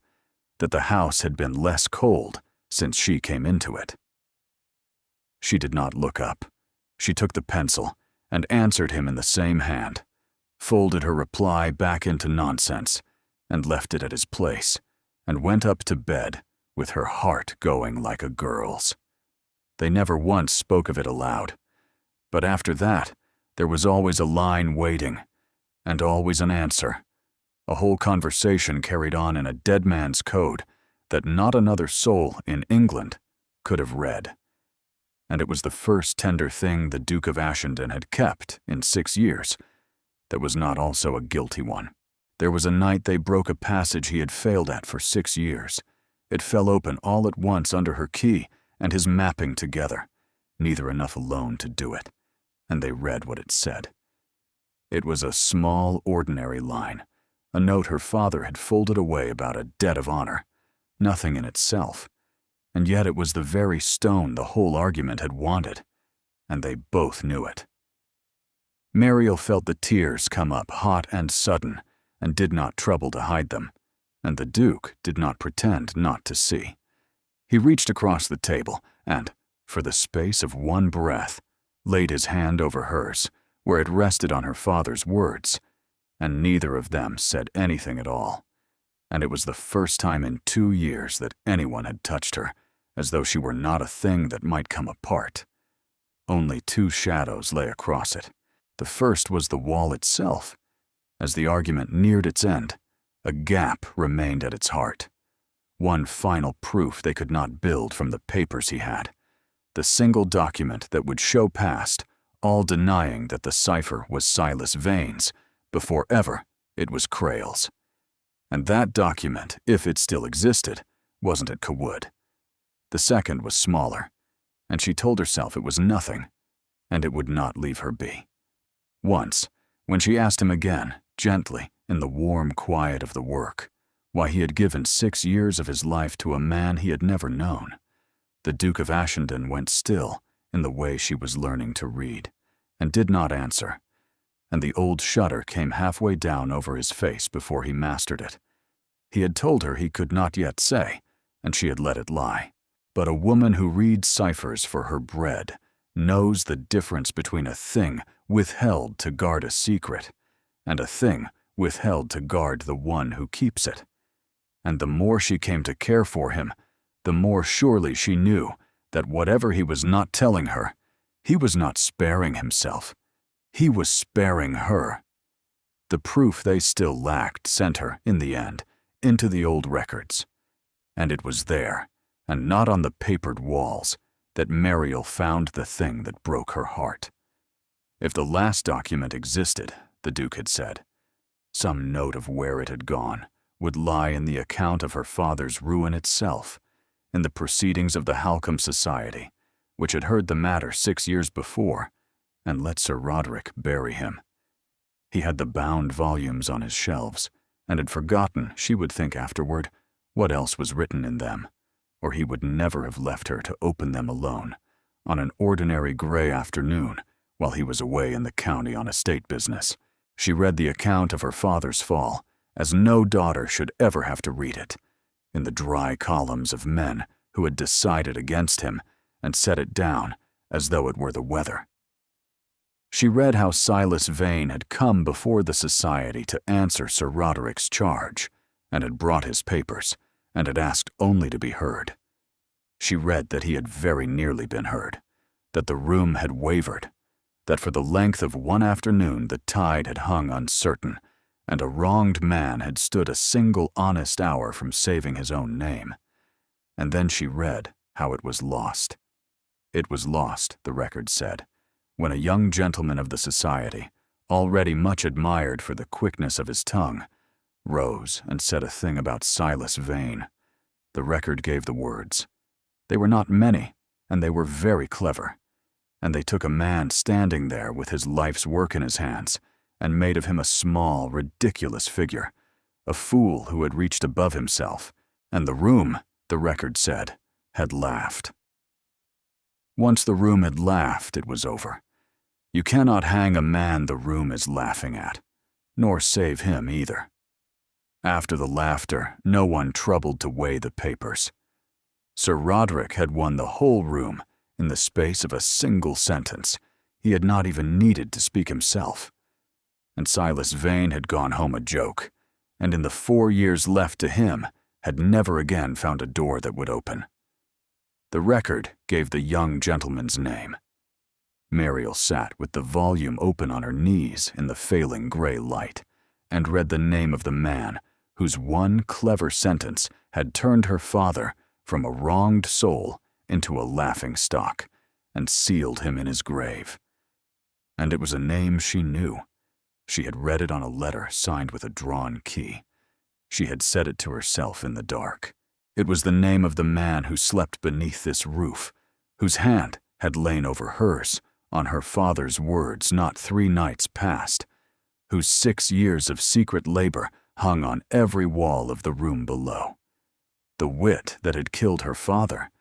that the house had been less cold since she came into it. She did not look up. She took the pencil and answered him in the same hand, folded her reply back into nonsense, and left it at his place, and went up to bed with her heart going like a girl's. They never once spoke of it aloud, but after that, there was always a line waiting, and always an answer, a whole conversation carried on in a dead man's code that not another soul in England could have read. And it was the first tender thing the Duke of Ashenden had kept in 6 years that was not also a guilty one. There was a night they broke a passage he had failed at for 6 years. It fell open all at once under her key and his mapping together, neither enough alone to do it, and they read what it said. It was a small, ordinary line, a note her father had folded away about a debt of honor, nothing in itself, and yet it was the very stone the whole argument had wanted, and they both knew it. Mariel felt the tears come up hot and sudden, and did not trouble to hide them, and the Duke did not pretend not to see. He reached across the table and, for the space of one breath, laid his hand over hers, where it rested on her father's words, and neither of them said anything at all. And it was the first time in 2 years that anyone had touched her, as though she were not a thing that might come apart. Only 2 shadows lay across it. The first was the wall itself. As the argument neared its end, a gap remained at its heart. One final proof they could not build from the papers he had. The single document that would show past, all denying that the cipher was Silas Vane's, before ever it was Crayle's. And that document, if it still existed, wasn't at Cawood. The second was smaller, and she told herself it was nothing, and it would not leave her be. Once, when she asked him again, gently, in the warm quiet of the work, why he had given 6 years of his life to a man he had never known, the Duke of Ashenden went still in the way she was learning to read, and did not answer, and the old shudder came halfway down over his face before he mastered it. He had told her he could not yet say, and she had let it lie. But a woman who reads ciphers for her bread knows the difference between a thing withheld to guard a secret and a thing withheld to guard the one who keeps it. And the more she came to care for him, the more surely she knew that whatever he was not telling her, he was not sparing himself. He was sparing her. The proof they still lacked sent her, in the end, into the old records. And it was there, and not on the papered walls, that Mariel found the thing that broke her heart. If the last document existed, the Duke had said, some note of where it had gone would lie in the account of her father's ruin itself, in the proceedings of the Halcombe Society, which had heard the matter 6 years before, and let Sir Roderick bury him. He had the bound volumes on his shelves, and had forgotten, she would think afterward, what else was written in them, or he would never have left her to open them alone, on an ordinary gray afternoon, while he was away in the county on estate business. She read the account of her father's fall, as no daughter should ever have to read it, in the dry columns of men who had decided against him and set it down as though it were the weather. She read how Silas Vane had come before the society to answer Sir Roderick's charge, and had brought his papers, and had asked only to be heard. She read that he had very nearly been heard, that the room had wavered, that for the length of one afternoon the tide had hung uncertain, and a wronged man had stood a single honest hour from saving his own name. And then she read how it was lost. It was lost, the record said, when a young gentleman of the society, already much admired for the quickness of his tongue, rose and said a thing about Silas Vane. The record gave the words. They were not many, and they were very clever, and they took a man standing there with his life's work in his hands and made of him a small, ridiculous figure, a fool who had reached above himself, and the room, the record said, had laughed. Once the room had laughed, it was over. You cannot hang a man the room is laughing at, nor save him either. After the laughter, no one troubled to weigh the papers. Sir Roderick had won the whole room in the space of a single sentence. He had not even needed to speak himself. And Silas Vane had gone home a joke, and in the 4 years left to him had never again found a door that would open. The record gave the young gentleman's name. Mariel sat with the volume open on her knees in the failing gray light, and read the name of the man whose one clever sentence had turned her father from a wronged soul into a laughing stock, and sealed him in his grave. And it was a name she knew. She had read it on a letter signed with a drawn key. She had said it to herself in the dark. It was the name of the man who slept beneath this roof, whose hand had lain over hers on her father's words not 3 nights past, whose 6 years of secret labor hung on every wall of the room below. The wit that had killed her father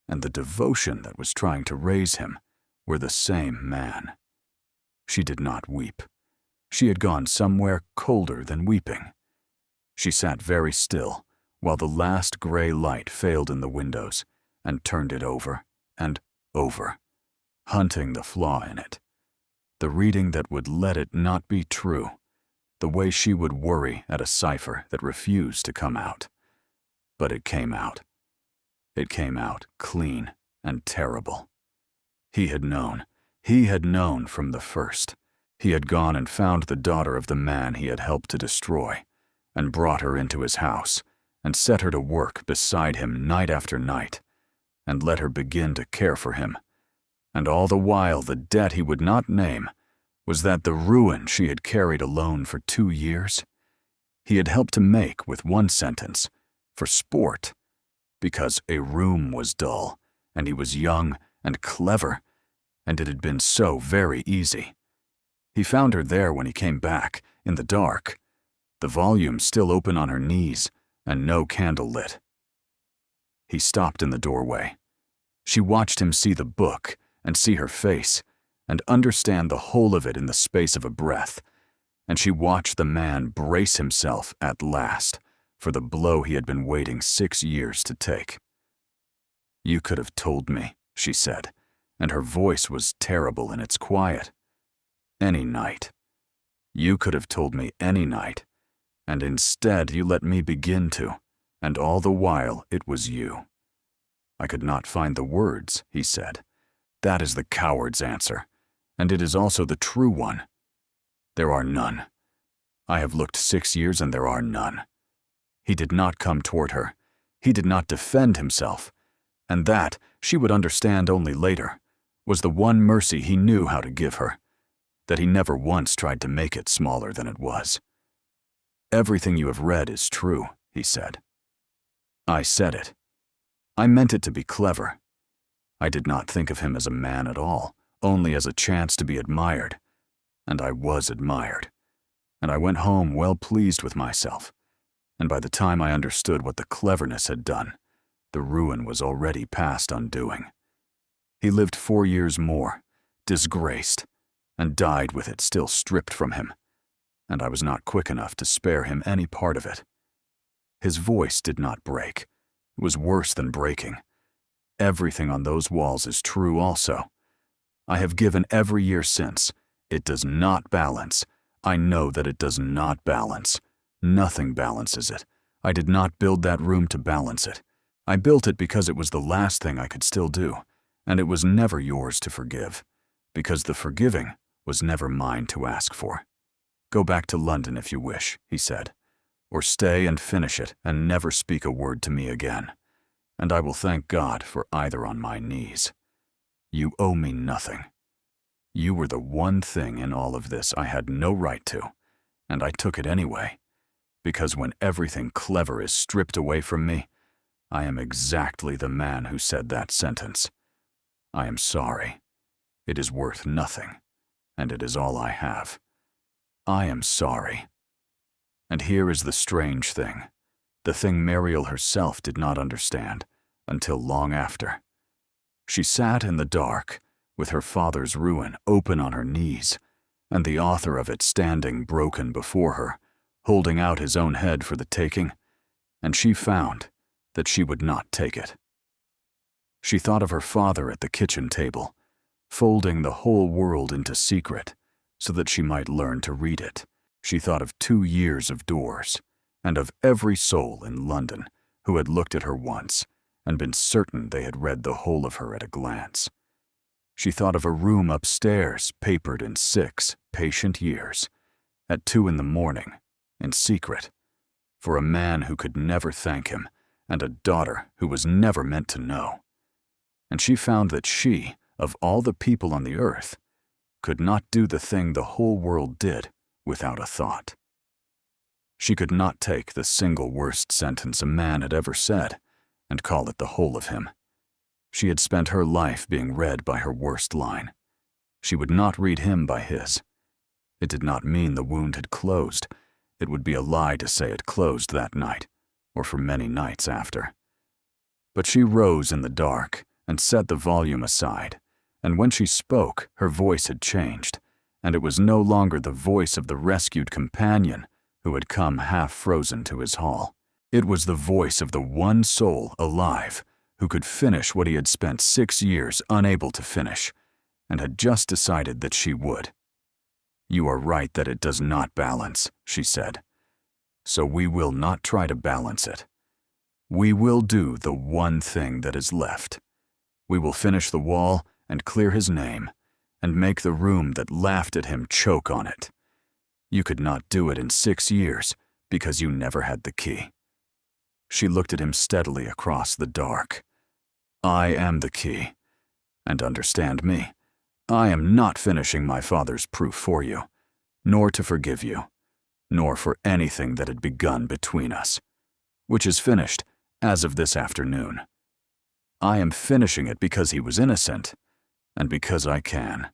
and the devotion that was trying to raise him were the same man. She did not weep. She had gone somewhere colder than weeping. She sat very still while the last gray light failed in the windows, and turned it over and over, hunting the flaw in it, the reading that would let it not be true, the way she would worry at a cipher that refused to come out. But it came out. It came out clean and terrible. He had known from the first. He had gone and found the daughter of the man he had helped to destroy, and brought her into his house, and set her to work beside him night after night, and let her begin to care for him. And all the while the debt he would not name was that the ruin she had carried alone for 2 years, he had helped to make with one sentence, for sport, because a room was dull, and he was young and clever, and it had been so very easy. He found her there when he came back, in the dark, the volume still open on her knees, and no candle lit. He stopped in the doorway. She watched him see the book and see her face, and understand the whole of it in the space of a breath, and she watched the man brace himself at last for the blow he had been waiting 6 years to take. "You could have told me," she said, and her voice was terrible in its quiet. "Any night. You could have told me any night, and instead you let me begin to, and all the while it was you." "I could not find the words," he said. "That is the coward's answer, and it is also the true one. There are none. I have looked 6 years and there are none." He did not come toward her. He did not defend himself, and that, she would understand only later, was the one mercy he knew how to give her, that he never once tried to make it smaller than it was. "Everything you have read is true," he said. I said it. I meant it to be clever. I did not think of him as a man at all, only as a chance to be admired. And I was admired. And I went home well pleased with myself. And by the time I understood what the cleverness had done, the ruin was already past undoing. He lived 4 years more, disgraced, and died with it still stripped from him. And I was not quick enough to spare him any part of it. His voice did not break. It was worse than breaking. Everything on those walls is true also. I have given every year since. It does not balance. I know that it does not balance. Nothing balances it. I did not build that room to balance it. I built it because it was the last thing I could still do, and it was never yours to forgive, because the forgiving was never mine to ask for. Go back to London if you wish, he said, or stay and finish it and never speak a word to me again, and I will thank God for either on my knees. You owe me nothing. You were the one thing in all of this I had no right to, and I took it anyway, because when everything clever is stripped away from me, I am exactly the man who said that sentence. I am sorry. It is worth nothing, and it is all I have. I am sorry. And here is the strange thing, the thing Mariel herself did not understand until long after. She sat in the dark, with her father's ruin open on her knees, and the author of it standing broken before her, holding out his own head for the taking, and she found that she would not take it. She thought of her father at the kitchen table, folding the whole world into secret, so that she might learn to read it. She thought of 2 years of doors, and of every soul in London who had looked at her once and been certain they had read the whole of her at a glance. She thought of a room upstairs papered in 6 patient years, at 2 in the morning, in secret, for a man who could never thank him and a daughter who was never meant to know. And she found that she, of all the people on the earth, could not do the thing the whole world did without a thought. She could not take the single worst sentence a man had ever said and call it the whole of him. She had spent her life being read by her worst line. She would not read him by his. It did not mean the wound had closed. It would be a lie to say it closed that night, or for many nights after. But she rose in the dark and set the volume aside, and when she spoke, her voice had changed, and it was no longer the voice of the rescued companion who had come half-frozen to his hall. It was the voice of the one soul alive who could finish what he had spent 6 years unable to finish, and had just decided that she would. "You are right that it does not balance," she said. "So we will not try to balance it. We will do the one thing that is left. We will finish the wall and clear his name, and make the room that laughed at him choke on it. You could not do it in 6 years because you never had the key." She looked at him steadily across the dark. "I am the key. And understand me, I am not finishing my father's proof for you, nor to forgive you, nor for anything that had begun between us, which is finished as of this afternoon. I am finishing it because he was innocent, and because I can,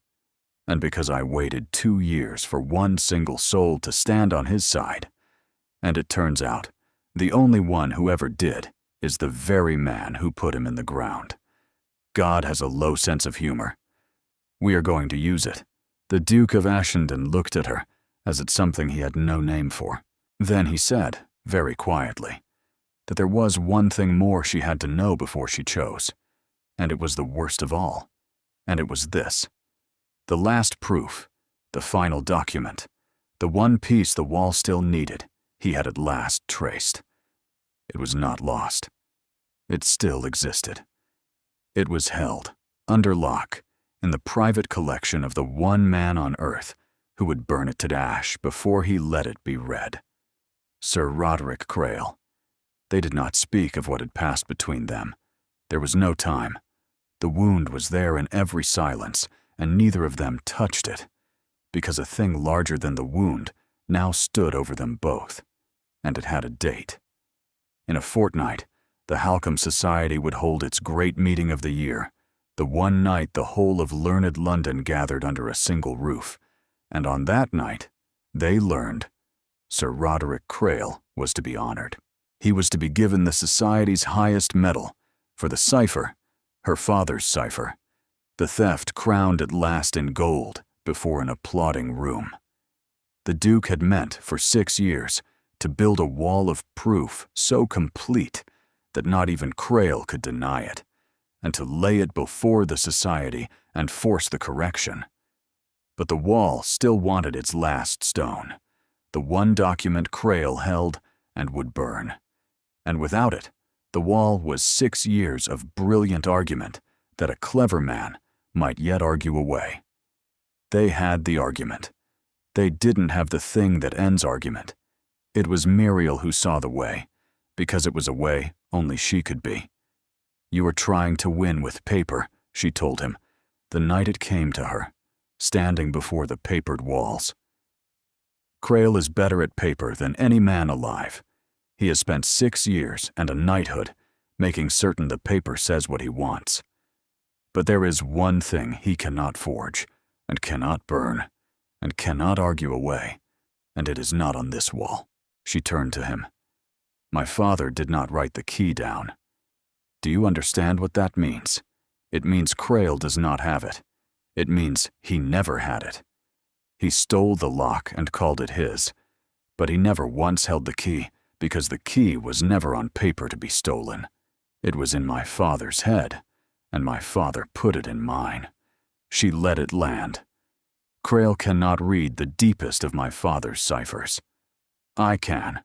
and because I waited 2 years for one single soul to stand on his side, and it turns out the only one who ever did is the very man who put him in the ground. God has a low sense of humor. We are going to use it." The Duke of Ashendon looked at her, as at something he had no name for. Then he said, very quietly, that there was one thing more she had to know before she chose, and it was the worst of all, and it was this. The last proof, the final document, the one piece the wall still needed, he had at last traced. It was not lost. It still existed. It was held, under lock, in the private collection of the one man on earth who would burn it to ash before he let it be read. Sir Roderick Crail. They did not speak of what had passed between them. There was no time. The wound was there in every silence, and neither of them touched it, because a thing larger than the wound now stood over them both, and it had a date. In a fortnight, the Halcombe Society would hold its great meeting of the year, the one night the whole of learned London gathered under a single roof, and on that night, they learned, Sir Roderick Crail was to be honored. He was to be given the Society's highest medal for the cipher, her father's cipher, the theft crowned at last in gold before an applauding room. The Duke had meant for 6 years to build a wall of proof so complete that not even Crail could deny it, and to lay it before the Society and force the correction. But the wall still wanted its last stone, the one document Crail held and would burn. And without it, the wall was 6 years of brilliant argument that a clever man might yet argue away. They had the argument. They didn't have the thing that ends argument. It was Muriel who saw the way, because it was a way only she could be. "You are trying to win with paper," she told him, the night it came to her, standing before the papered walls. Crail is better at paper than any man alive. He has spent 6 years and a knighthood making certain the paper says what he wants. But there is one thing he cannot forge, and cannot burn, and cannot argue away, and it is not on this wall. She turned to him. "My father did not write the key down. Do you understand what that means? It means Crail does not have it. It means he never had it. He stole the lock and called it his, but he never once held the key because the key was never on paper to be stolen. It was in my father's head, and my father put it in mine. She let it land. Crail cannot read the deepest of my father's ciphers. I can.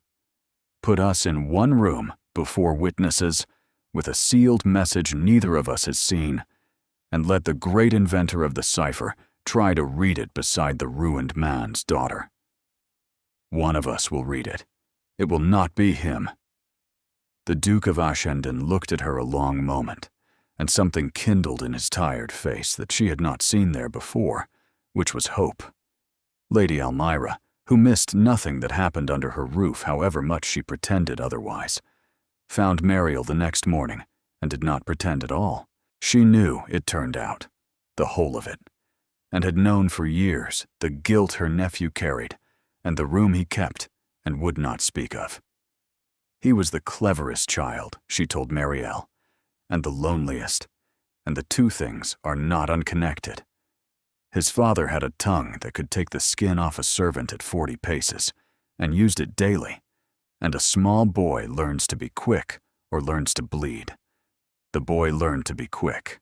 Put us in one room before witnesses with a sealed message neither of us has seen, and let the great inventor of the cipher try to read it beside the ruined man's daughter. One of us will read it. It will not be him." The Duke of Ashendon looked at her a long moment, and something kindled in his tired face that she had not seen there before, which was hope. Lady Elmira, who missed nothing that happened under her roof however much she pretended otherwise, found Muriel the next morning and did not pretend at all. She knew, it turned out, the whole of it, and had known for years the guilt her nephew carried and the room he kept and would not speak of. He was the cleverest child, she told Muriel, and the loneliest, and the two things are not unconnected. His father had a tongue that could take the skin off a servant at 40 paces, and used it daily, and a small boy learns to be quick or learns to bleed. The boy learned to be quick.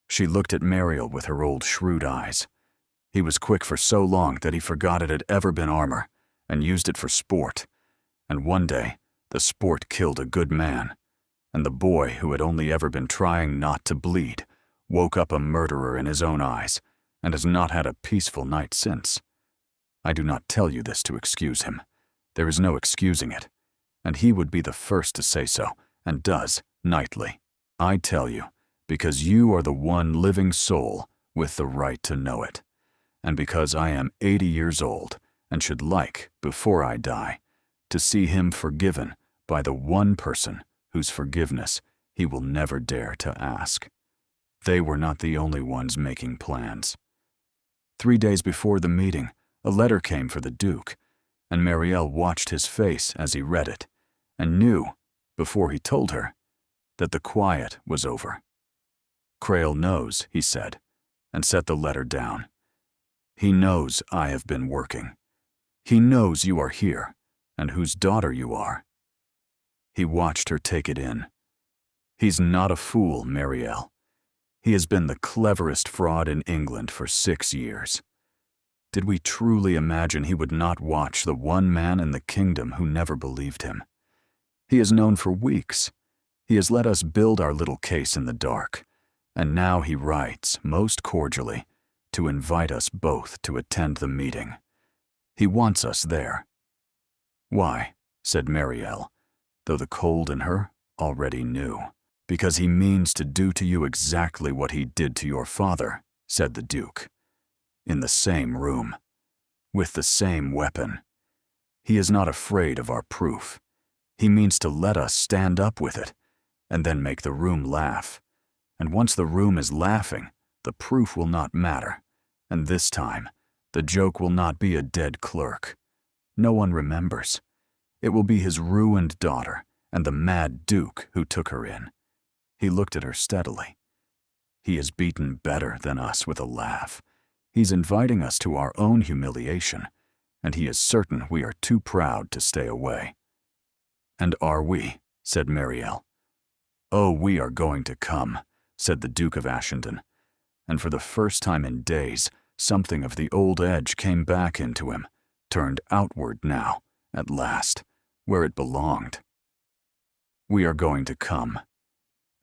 She looked at Muriel with her old shrewd eyes. He was quick for so long that he forgot it had ever been armor, and used it for sport, and one day the sport killed a good man, and the boy who had only ever been trying not to bleed woke up a murderer in his own eyes, and has not had a peaceful night since. I do not tell you this to excuse him. There is no excusing it, and he would be the first to say so, and does, nightly. I tell you, because you are the one living soul with the right to know it, and because I am 80 years old, and should like, before I die, to see him forgiven by the one person whose forgiveness he will never dare to ask. They were not the only ones making plans. 3 days before the meeting, a letter came for the Duke, and Muriel watched his face as he read it, and knew, before he told her, that the quiet was over. "Crail knows," he said, and set the letter down. He knows I have been working. He knows you are here, and whose daughter you are. He watched her take it in. He's not a fool, Marielle. He has been the cleverest fraud in England for 6 years. Did we truly imagine he would not watch the one man in the kingdom who never believed him? He has known for weeks. He has let us build our little case in the dark, and now he writes, most cordially, to invite us both to attend the meeting. He wants us there. Why? Said Marielle, though the cold in her already knew. Because he means to do to you exactly what he did to your father, said the Duke. In the same room, with the same weapon. He is not afraid of our proof. He means to let us stand up with it, and then make the room laugh. And once the room is laughing, the proof will not matter, and this time, the joke will not be a dead clerk. No one remembers. It will be his ruined daughter and the mad Duke who took her in. He looked at her steadily. He is beaten better than us with a laugh. He's inviting us to our own humiliation, and he is certain we are too proud to stay away. And are we? Said Marielle. Oh, we are going to come, said the Duke of Ashenden, and for the first time in days, something of the old edge came back into him, turned outward now, at last, where it belonged. We are going to come,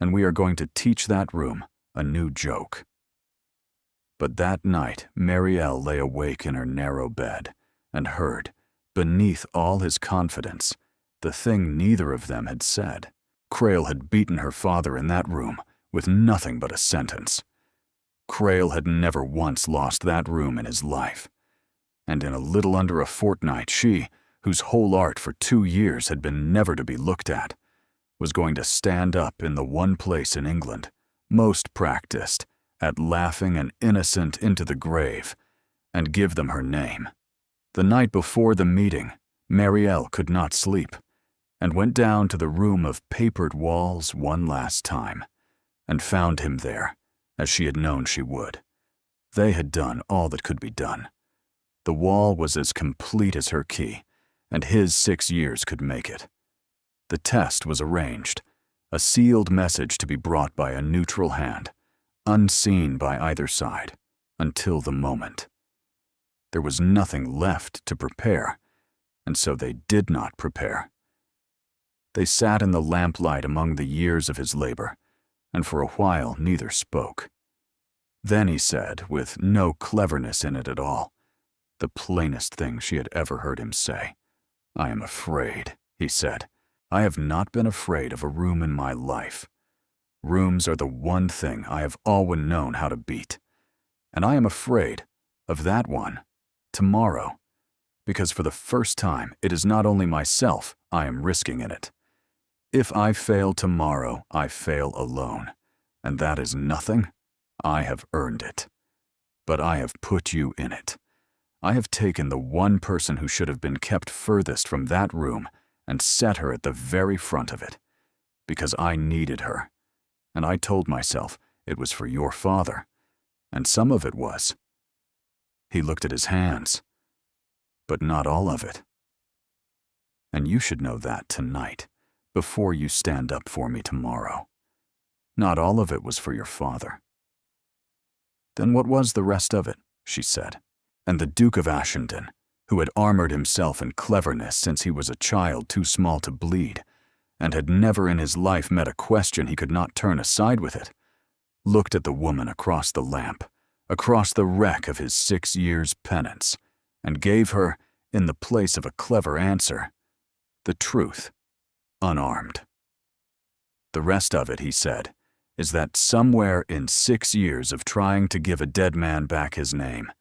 and we are going to teach that room a new joke. But that night, Marielle lay awake in her narrow bed and heard, beneath all his confidence, the thing neither of them had said. Crail had beaten her father in that room with nothing but a sentence. Crail had never once lost that room in his life. And in a little under a fortnight she, whose whole art for 2 years had been never to be looked at, was going to stand up in the one place in England, most practiced at laughing an innocent into the grave, and give them her name. The night before the meeting, Marielle could not sleep, and went down to the room of papered walls one last time, and found him there, as she had known she would. They had done all that could be done. The wall was as complete as her key, and his 6 years could make it. The test was arranged, a sealed message to be brought by a neutral hand, unseen by either side, until the moment. There was nothing left to prepare, and so they did not prepare. They sat in the lamplight among the years of his labor, and for a while neither spoke. Then he said, with no cleverness in it at all, the plainest thing she had ever heard him say. I am afraid, he said. I have not been afraid of a room in my life. Rooms are the one thing I have always known how to beat. And I am afraid of that one, tomorrow, because for the first time it is not only myself I am risking in it. If I fail tomorrow, I fail alone, and that is nothing. I have earned it. But I have put you in it. I have taken the one person who should have been kept furthest from that room and set her at the very front of it, because I needed her. And I told myself it was for your father, and some of it was. He looked at his hands, but not all of it. And you should know that tonight, before you stand up for me tomorrow. Not all of it was for your father. Then what was the rest of it? She said. And the Duke of Ashenden, who had armored himself in cleverness since he was a child too small to bleed, and had never in his life met a question he could not turn aside with it, looked at the woman across the lamp, across the wreck of his 6 years' penance, and gave her, in the place of a clever answer, the truth, unarmed. The rest of it, he said, is that somewhere in 6 years of trying to give a dead man back his name,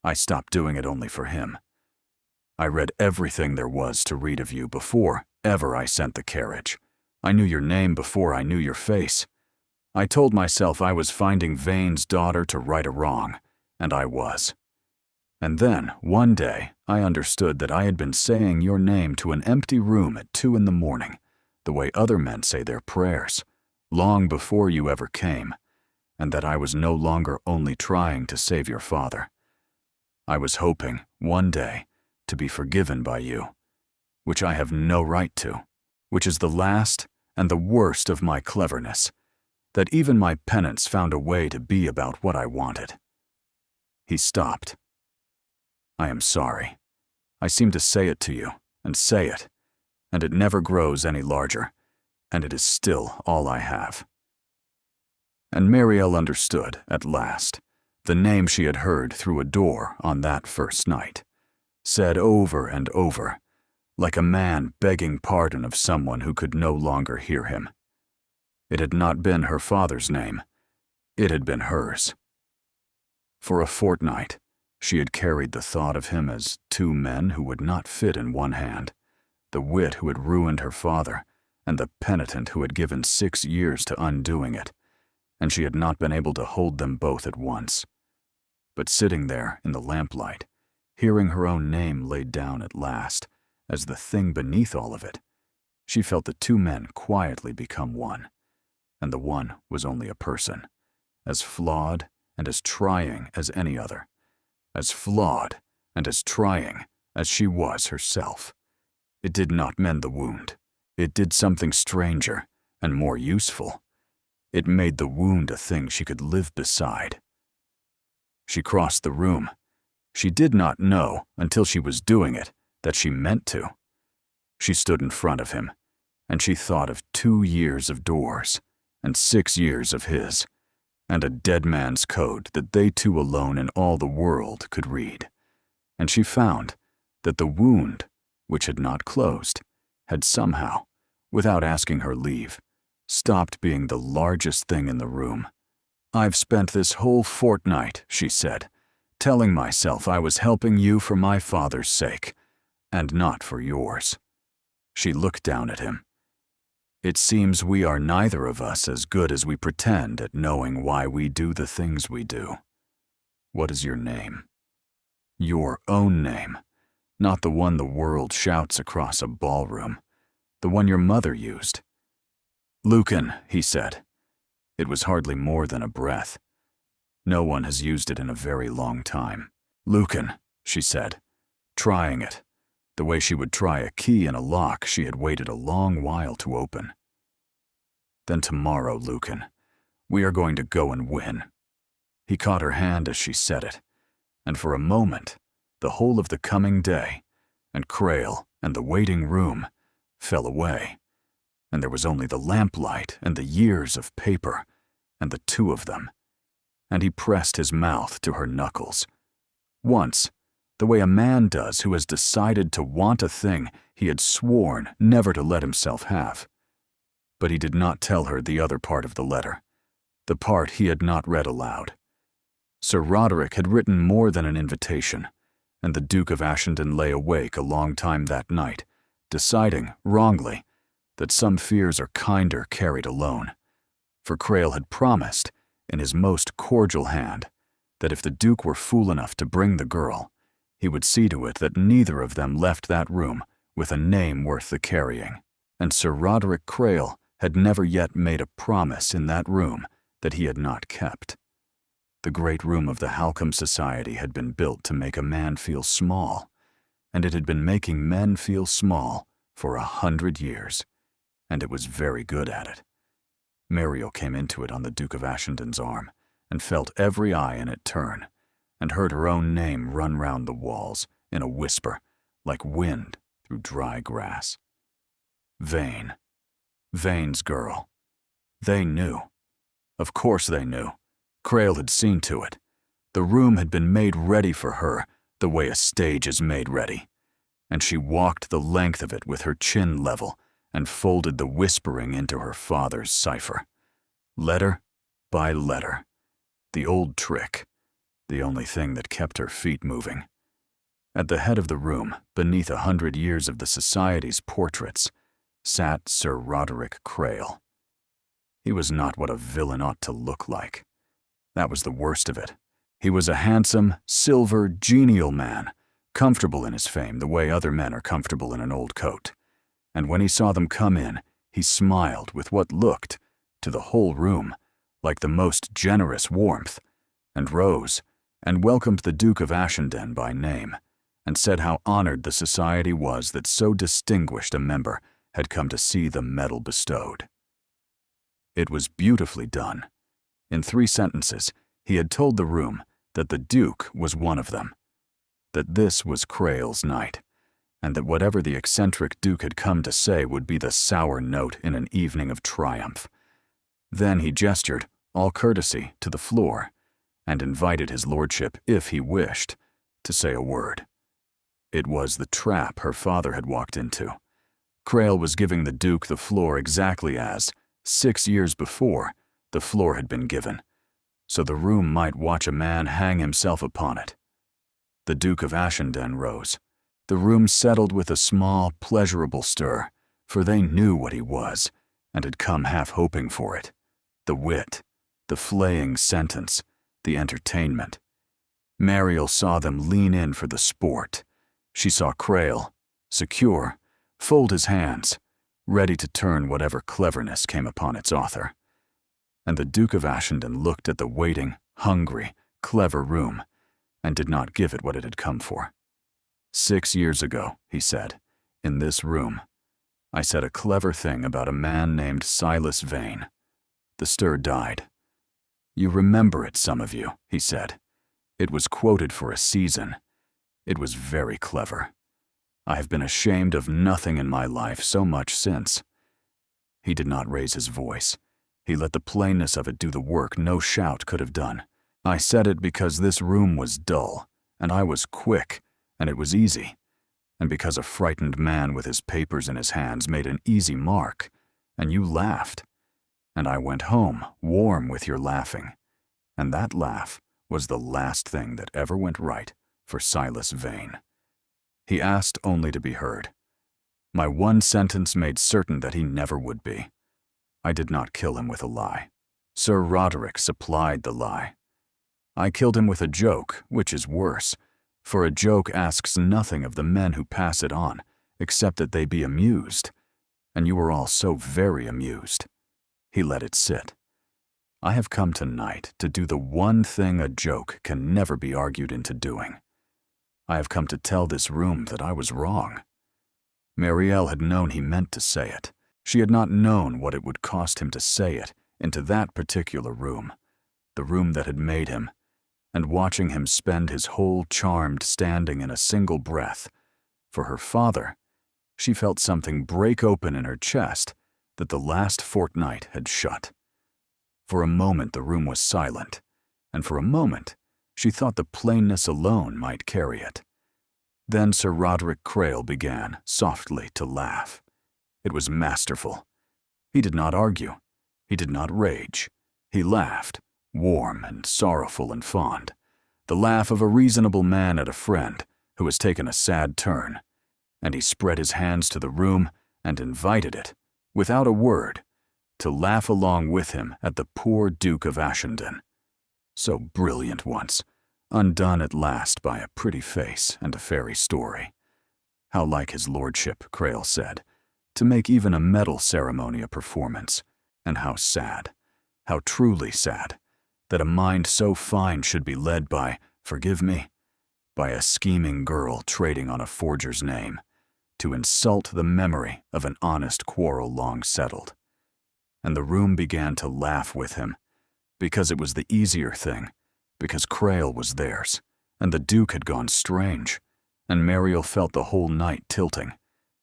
I stopped doing it only for him. I read everything there was to read of you before ever I sent the carriage. I knew your name before I knew your face. I told myself I was finding Vane's daughter to right a wrong, and I was. And then, one day, I understood that I had been saying your name to an empty room at 2 in the morning, the way other men say their prayers, long before you ever came, and that I was no longer only trying to save your father. I was hoping, one day, to be forgiven by you, which I have no right to, which is the last and the worst of my cleverness, that even my penance found a way to be about what I wanted. He stopped. I am sorry. I seem to say it to you, and say it, and it never grows any larger, and it is still all I have. And Mariel understood, at last, the name she had heard through a door on that first night, said over and over, like a man begging pardon of someone who could no longer hear him. It had not been her father's name. It had been hers. For a fortnight, she had carried the thought of him as two men who would not fit in one hand, the wit who had ruined her father, and the penitent who had given 6 years to undoing it, and she had not been able to hold them both at once. But sitting there in the lamplight, hearing her own name laid down at last, as the thing beneath all of it, she felt the two men quietly become one, and the one was only a person, as flawed and as trying as any other, as flawed and as trying as she was herself. It did not mend the wound. It did something stranger and more useful. It made the wound a thing she could live beside. She crossed the room. She did not know, until she was doing it, that she meant to. She stood in front of him, and she thought of 2 years of doors, and 6 years of his, and a dead man's code that they two alone in all the world could read. And she found that the wound, which had not closed, had somehow, without asking her leave, stopped being the largest thing in the room. "I've spent this whole fortnight," she said, "telling myself I was helping you for my father's sake, and not for yours." She looked down at him. "It seems we are neither of us as good as we pretend at knowing why we do the things we do. What is your name? Your own name, not the one the world shouts across a ballroom, the one your mother used." "Lucan," he said. It was hardly more than a breath. No one has used it in a very long time. "Lucan," she said, trying it, the way she would try a key in a lock she had waited a long while to open. "Then tomorrow, Lucan, we are going to go and win." He caught her hand as she said it, and for a moment, the whole of the coming day, and Crail and the waiting room, fell away, and there was only the lamplight and the years of paper, and the two of them, and he pressed his mouth to her knuckles. Once, the way a man does who has decided to want a thing he had sworn never to let himself have. But he did not tell her the other part of the letter, the part he had not read aloud. Sir Roderick had written more than an invitation, and the Duke of Ashenden lay awake a long time that night, deciding, wrongly, that some fears are kinder carried alone. For Crail had promised, in his most cordial hand, that if the Duke were fool enough to bring the girl, he would see to it that neither of them left that room with a name worth the carrying. And Sir Roderick Crail had never yet made a promise in that room that he had not kept. The great room of the Halcombe Society had been built to make a man feel small, and it had been making men feel small for 100 years, and it was very good at it. Mariel came into it on the Duke of Ashenden's arm, and felt every eye in it turn, and heard her own name run round the walls in a whisper, like wind through dry grass. Vane. Vane's girl. They knew. Of course they knew. Crail had seen to it. The room had been made ready for her, the way a stage is made ready, and she walked the length of it with her chin level and folded the whispering into her father's cipher. Letter by letter. The old trick, the only thing that kept her feet moving. At the head of the room, beneath 100 years of the Society's portraits, sat Sir Roderick Crail. He was not what a villain ought to look like. That was the worst of it. He was a handsome, silver, genial man, comfortable in his fame the way other men are comfortable in an old coat. And when he saw them come in, he smiled with what looked, to the whole room, like the most generous warmth, and rose and welcomed the Duke of Ashendon by name, and said how honored the society was that so distinguished a member had come to see the medal bestowed. It was beautifully done. In 3 sentences, he had told the room that the Duke was one of them, that this was Crail's night, and that whatever the eccentric Duke had come to say would be the sour note in an evening of triumph. Then he gestured, all courtesy, to the floor, and invited his lordship, if he wished, to say a word. It was the trap her father had walked into. Crail was giving the Duke the floor exactly as, 6 years before, the floor had been given, so the room might watch a man hang himself upon it. The Duke of Ashendon rose. The room settled with a small, pleasurable stir, for they knew what he was, and had come half hoping for it. The wit, the flaying sentence, the entertainment. Mariel saw them lean in for the sport. She saw Crail, secure, fold his hands, ready to turn whatever cleverness came upon its author. And the Duke of Ashendon looked at the waiting, hungry, clever room, and did not give it what it had come for. 6 years ago, he said, in this room, I said a clever thing about a man named Silas Vane. The stir died. You remember it, some of you, he said. It was quoted for a season. It was very clever. I have been ashamed of nothing in my life so much since. He did not raise his voice. He let the plainness of it do the work no shout could have done. I said it because this room was dull, and I was quick, and it was easy, and because a frightened man with his papers in his hands made an easy mark, and you laughed, and I went home warm with your laughing, and that laugh was the last thing that ever went right for Silas Vane. He asked only to be heard. My one sentence made certain that he never would be. I did not kill him with a lie. Sir Roderick supplied the lie. I killed him with a joke, which is worse, for a joke asks nothing of the men who pass it on, except that they be amused, and you were all so very amused. He let it sit. I have come tonight to do the one thing a joke can never be argued into doing. I have come to tell this room that I was wrong. Mariel had known he meant to say it. She had not known what it would cost him to say it into that particular room, the room that had made him, and watching him spend his whole charmed standing in a single breath. For her father, she felt something break open in her chest that the last fortnight had shut. For a moment the room was silent, and for a moment she thought the plainness alone might carry it. Then Sir Roderick Crail began, softly, to laugh. It was masterful. He did not argue. He did not rage. He laughed, warm and sorrowful and fond, the laugh of a reasonable man at a friend who has taken a sad turn, and he spread his hands to the room and invited it, without a word, to laugh along with him at the poor Duke of Ashendon. So brilliant once, undone at last by a pretty face and a fairy story. How like his lordship, Crail said, to make even a medal ceremony a performance, and how sad, how truly sad, that a mind so fine should be led by, forgive me, by a scheming girl trading on a forger's name, to insult the memory of an honest quarrel long settled. And the room began to laugh with him, because it was the easier thing, because Crail was theirs, and the Duke had gone strange, and Mariel felt the whole night tilting,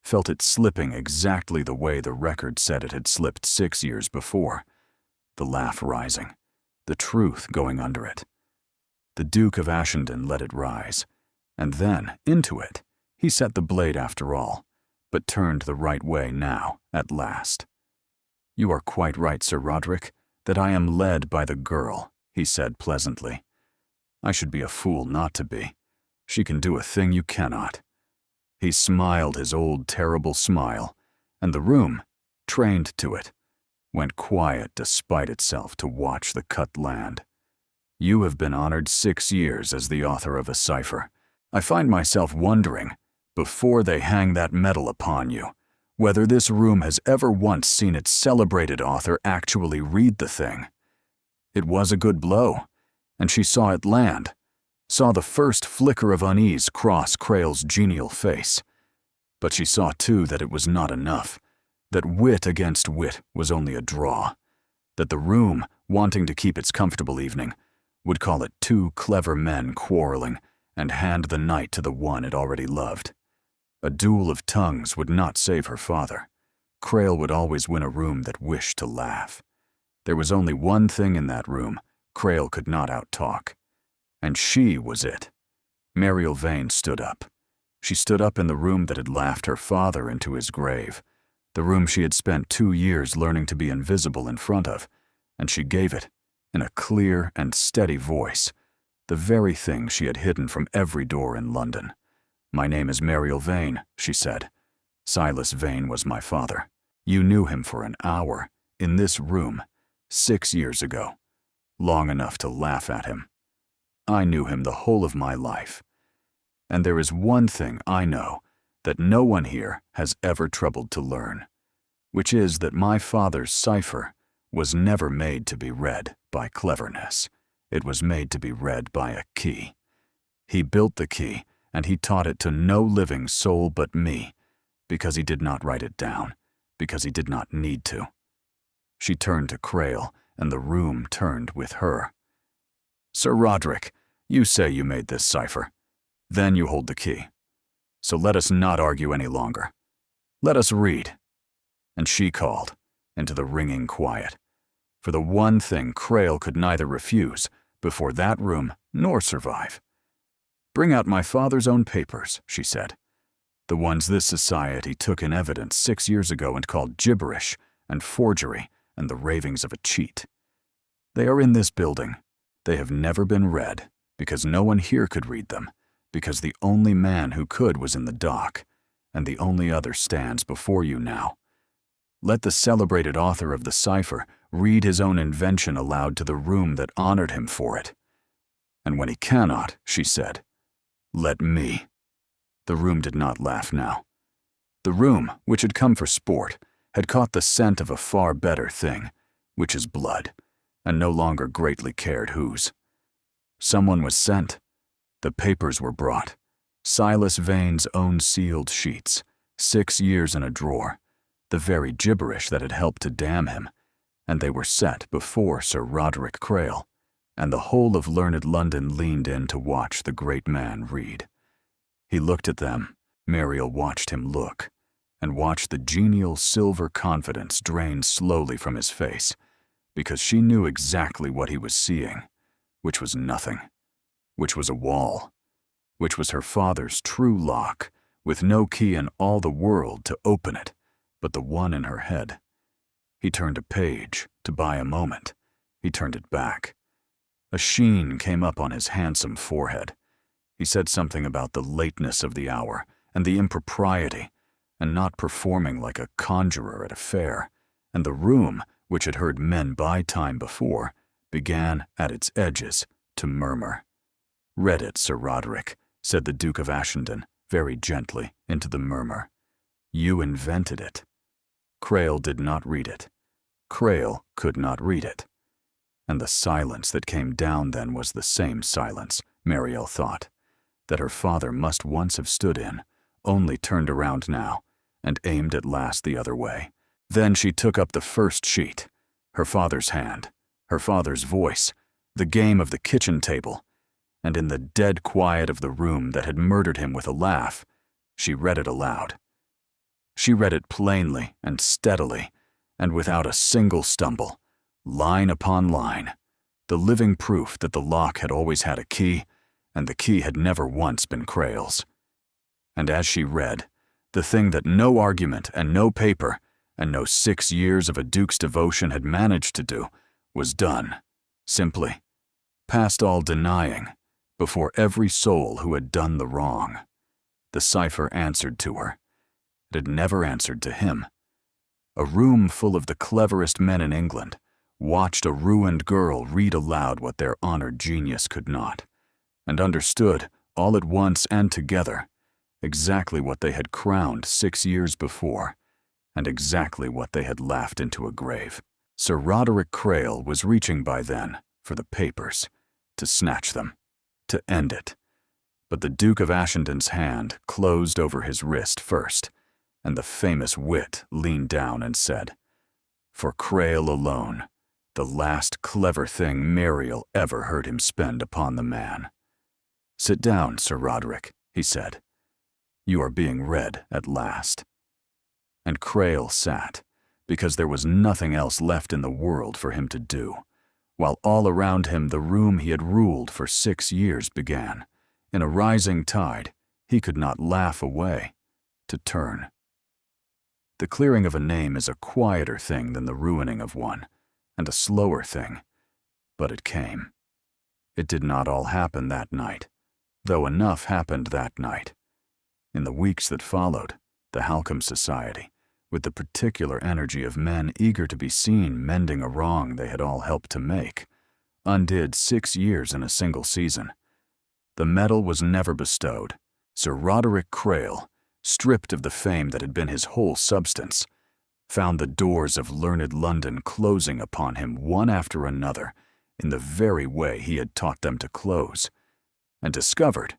felt it slipping exactly the way the record said it had slipped 6 years before, the laugh rising, the truth going under it. The Duke of Ashendon let it rise, and then, into it, he set the blade after all, but turned the right way now, at last. You are quite right, Sir Roderick, that I am led by the girl, he said pleasantly. I should be a fool not to be. She can do a thing you cannot. He smiled his old terrible smile, and the room, trained to it, went quiet despite itself to watch the cut land. You have been honored 6 years as the author of a cipher. I find myself wondering, before they hang that medal upon you, whether this room has ever once seen its celebrated author actually read the thing. It was a good blow, and she saw it land, saw the first flicker of unease cross Creel's genial face. But she saw too that it was not enough, that wit against wit was only a draw, that the room, wanting to keep its comfortable evening, would call it two clever men quarreling and hand the night to the one it already loved. A duel of tongues would not save her father. Creel would always win a room that wished to laugh. There was only one thing in that room Creel could not outtalk, and she was it. Mariel Vane stood up. She stood up in the room that had laughed her father into his grave, the room she had spent 2 years learning to be invisible in front of, and she gave it, in a clear and steady voice, the very thing she had hidden from every door in London. "My name is Mariel Vane," she said. "Silas Vane was my father. You knew him for an hour, in this room, 6 years ago, long enough to laugh at him. I knew him the whole of my life. And there is one thing I know that no one here has ever troubled to learn, which is that my father's cipher was never made to be read by cleverness. It was made to be read by a key. He built the key, and he taught it to no living soul but me, because he did not write it down, because he did not need to." She turned to Creel, and the room turned with her. "Sir Roderick, you say you made this cipher. Then you hold the key. So let us not argue any longer. Let us read." And she called, into the ringing quiet, for the one thing Creel could neither refuse before that room nor survive. "Bring out my father's own papers," she said. "The ones this society took in evidence 6 years ago and called gibberish and forgery and the ravings of a cheat. They are in this building. They have never been read, because no one here could read them, because the only man who could was in the dock, and the only other stands before you now. Let the celebrated author of the cipher read his own invention aloud to the room that honored him for it. And when he cannot," she said, "let me." The room did not laugh now. The room, which had come for sport, had caught the scent of a far better thing, which is blood, and no longer greatly cared whose. Someone was sent. The papers were brought. Silas Vane's own sealed sheets, 6 years in a drawer, the very gibberish that had helped to damn him, and they were set before Sir Roderick Creel, and the whole of learned London leaned in to watch the great man read. He looked at them. Mariel watched him look, and watched the genial silver confidence drain slowly from his face, because she knew exactly what he was seeing, which was nothing, which was a wall, which was her father's true lock, with no key in all the world to open it but the one in her head. He turned a page to buy a moment. He turned it back. A sheen came up on his handsome forehead. He said something about the lateness of the hour and the impropriety, and not performing like a conjurer at a fair, and the room, which had heard men buy time before, began, at its edges, to murmur. "Read it, Sir Roderick," said the Duke of Ashendon, very gently, into the murmur. "You invented it." Creel did not read it. Creel could not read it. And the silence that came down then was the same silence, Mariel thought, that her father must once have stood in, only turned around now, and aimed at last the other way. Then she took up the first sheet, her father's hand, her father's voice, the game of the kitchen table, and in the dead quiet of the room that had murdered him with a laugh, she read it aloud. She read it plainly and steadily, and without a single stumble, line upon line, the living proof that the lock had always had a key, and the key had never once been Creel's. And as she read, the thing that no argument and no paper and no 6 years of a duke's devotion had managed to do was done, simply, past all denying, before every soul who had done the wrong. The cipher answered to her. It had never answered to him. A room full of the cleverest men in England watched a ruined girl read aloud what their honored genius could not, and understood, all at once and together, exactly what they had crowned 6 years before, and exactly what they had laughed into a grave. Sir Roderick Creel was reaching by then for the papers, to snatch them, to end it. But the Duke of Ashenden's hand closed over his wrist first, and the famous wit leaned down and said, "For Crail alone, the last clever thing Meriel ever heard him spend upon the man." "Sit down, Sir Roderick," he said. "You are being read at last." And Crail sat, because there was nothing else left in the world for him to do, while all around him the room he had ruled for 6 years began. In a rising tide, he could not laugh away, to turn. The clearing of a name is a quieter thing than the ruining of one, and a slower thing, but it came. It did not all happen that night, though enough happened that night. In the weeks that followed, the Halcombe Society, with the particular energy of men eager to be seen mending a wrong they had all helped to make, undid 6 years in a single season. The medal was never bestowed. Sir Roderick Crail, stripped of the fame that had been his whole substance, found the doors of learned London closing upon him one after another in the very way he had taught them to close, and discovered,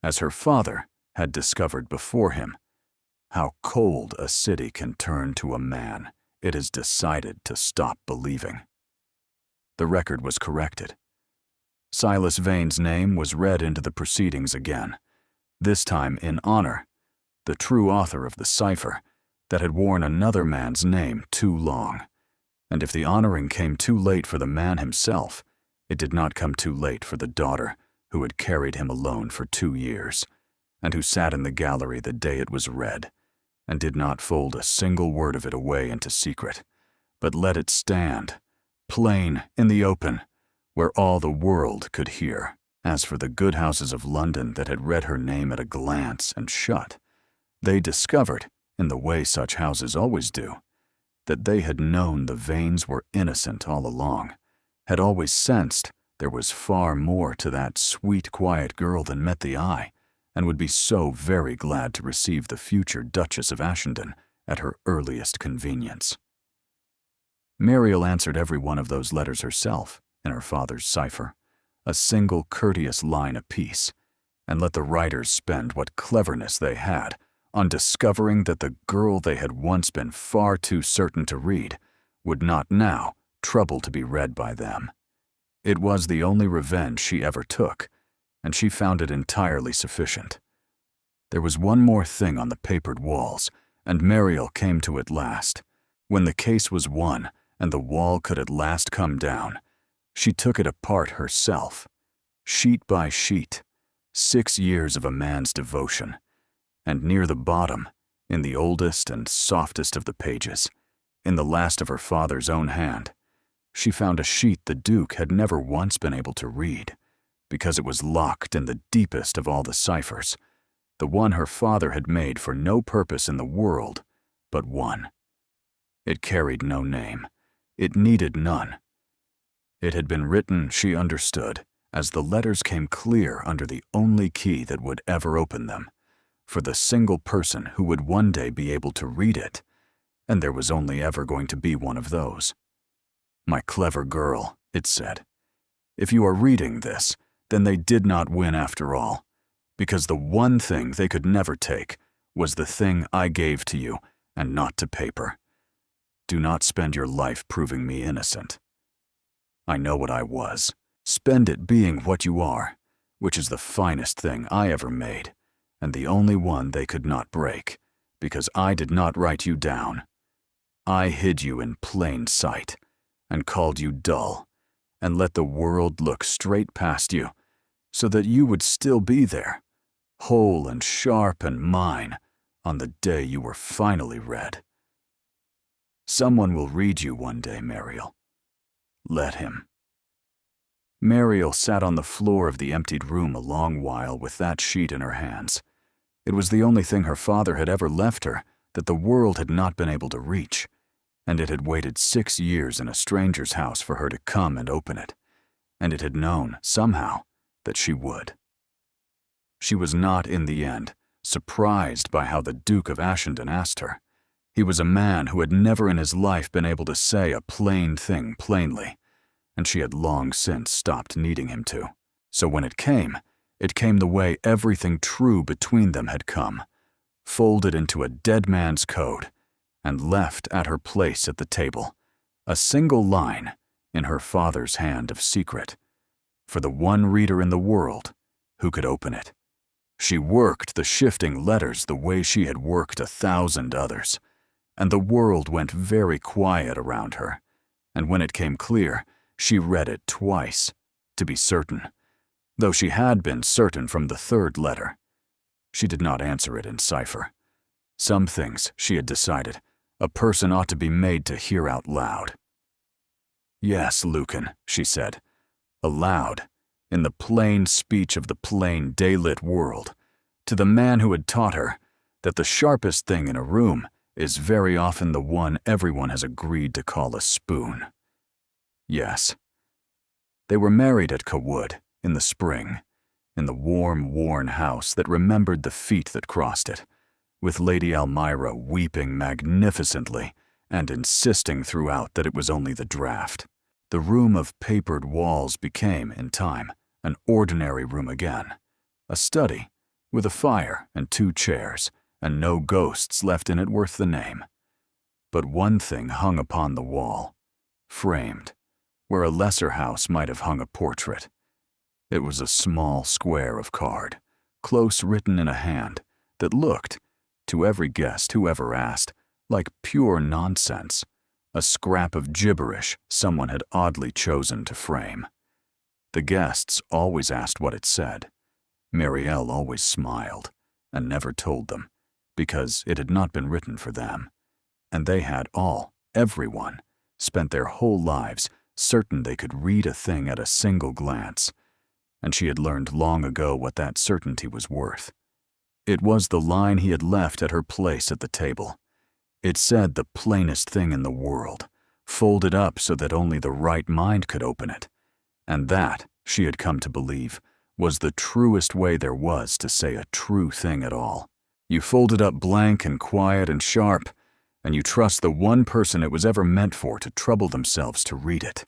as her father had discovered before him, how cold a city can turn to a man it has decided to stop believing. The record was corrected. Silas Vane's name was read into the proceedings again, this time in honor, the true author of the cipher that had worn another man's name too long. And if the honoring came too late for the man himself, it did not come too late for the daughter who had carried him alone for 2 years, and who sat in the gallery the day it was read, and did not fold a single word of it away into secret, but let it stand, plain in the open, where all the world could hear. As for the good houses of London that had read her name at a glance and shut, they discovered, in the way such houses always do, that they had known the Vanes were innocent all along, had always sensed there was far more to that sweet, quiet girl than met the eye, and would be so very glad to receive the future Duchess of Ashenden at her earliest convenience. Meriel answered every one of those letters herself, in her father's cipher, a single courteous line apiece, and let the writers spend what cleverness they had on discovering that the girl they had once been far too certain to read would not now trouble to be read by them. It was the only revenge she ever took, and she found it entirely sufficient. There was one more thing on the papered walls, and Meriel came to it last. When the case was won, and the wall could at last come down, she took it apart herself, sheet by sheet, 6 years of a man's devotion, and near the bottom, in the oldest and softest of the pages, in the last of her father's own hand, she found a sheet the Duke had never once been able to read, because it was locked in the deepest of all the ciphers, the one her father had made for no purpose in the world but one. It carried no name. It needed none. It had been written, she understood, as the letters came clear under the only key that would ever open them, for the single person who would one day be able to read it, and there was only ever going to be one of those. "My clever girl," it said, "if you are reading this, then they did not win after all, because the one thing they could never take was the thing I gave to you and not to paper. Do not spend your life proving me innocent. I know what I was. Spend it being what you are, which is the finest thing I ever made, and the only one they could not break, because I did not write you down. I hid you in plain sight, and called you dull, and let the world look straight past you, so that you would still be there, whole and sharp and mine, on the day you were finally read. Someone will read you one day, Meriel. Let him." Meriel sat on the floor of the emptied room a long while with that sheet in her hands. It was the only thing her father had ever left her that the world had not been able to reach, and it had waited 6 years in a stranger's house for her to come and open it, and it had known, somehow, that she would. She was not, in the end, surprised by how the Duke of Ashenden asked her. He was a man who had never in his life been able to say a plain thing plainly, and she had long since stopped needing him to. So when it came the way everything true between them had come, folded into a dead man's code, and left at her place at the table, a single line in her father's hand of secret, for the one reader in the world who could open it. She worked the shifting letters the way she had worked 1,000 others, and the world went very quiet around her, and when it came clear, she read it twice, to be certain, though she had been certain from the third letter. She did not answer it in cipher. Some things, she had decided, a person ought to be made to hear out loud. "Yes, Lucan," she said, aloud, in the plain speech of the plain daylit world, to the man who had taught her that the sharpest thing in a room is very often the one everyone has agreed to call a spoon. Yes. They were married at Cawood in the spring, in the warm, worn house that remembered the feet that crossed it, with Lady Elmira weeping magnificently and insisting throughout that it was only the draught. The room of papered walls became, in time, an ordinary room again, a study, with a fire and 2 chairs, and no ghosts left in it worth the name. But one thing hung upon the wall, framed, where a lesser house might have hung a portrait. It was a small square of card, close written in a hand, that looked, to every guest who ever asked, like pure nonsense, a scrap of gibberish someone had oddly chosen to frame. The guests always asked what it said. Marielle always smiled, and never told them, because it had not been written for them, and they had all, everyone, spent their whole lives certain they could read a thing at a single glance, and she had learned long ago what that certainty was worth. It was the line he had left at her place at the table. It said the plainest thing in the world, folded up so that only the right mind could open it, and that, she had come to believe, was the truest way there was to say a true thing at all. You fold it up blank and quiet and sharp, and you trust the one person it was ever meant for to trouble themselves to read it.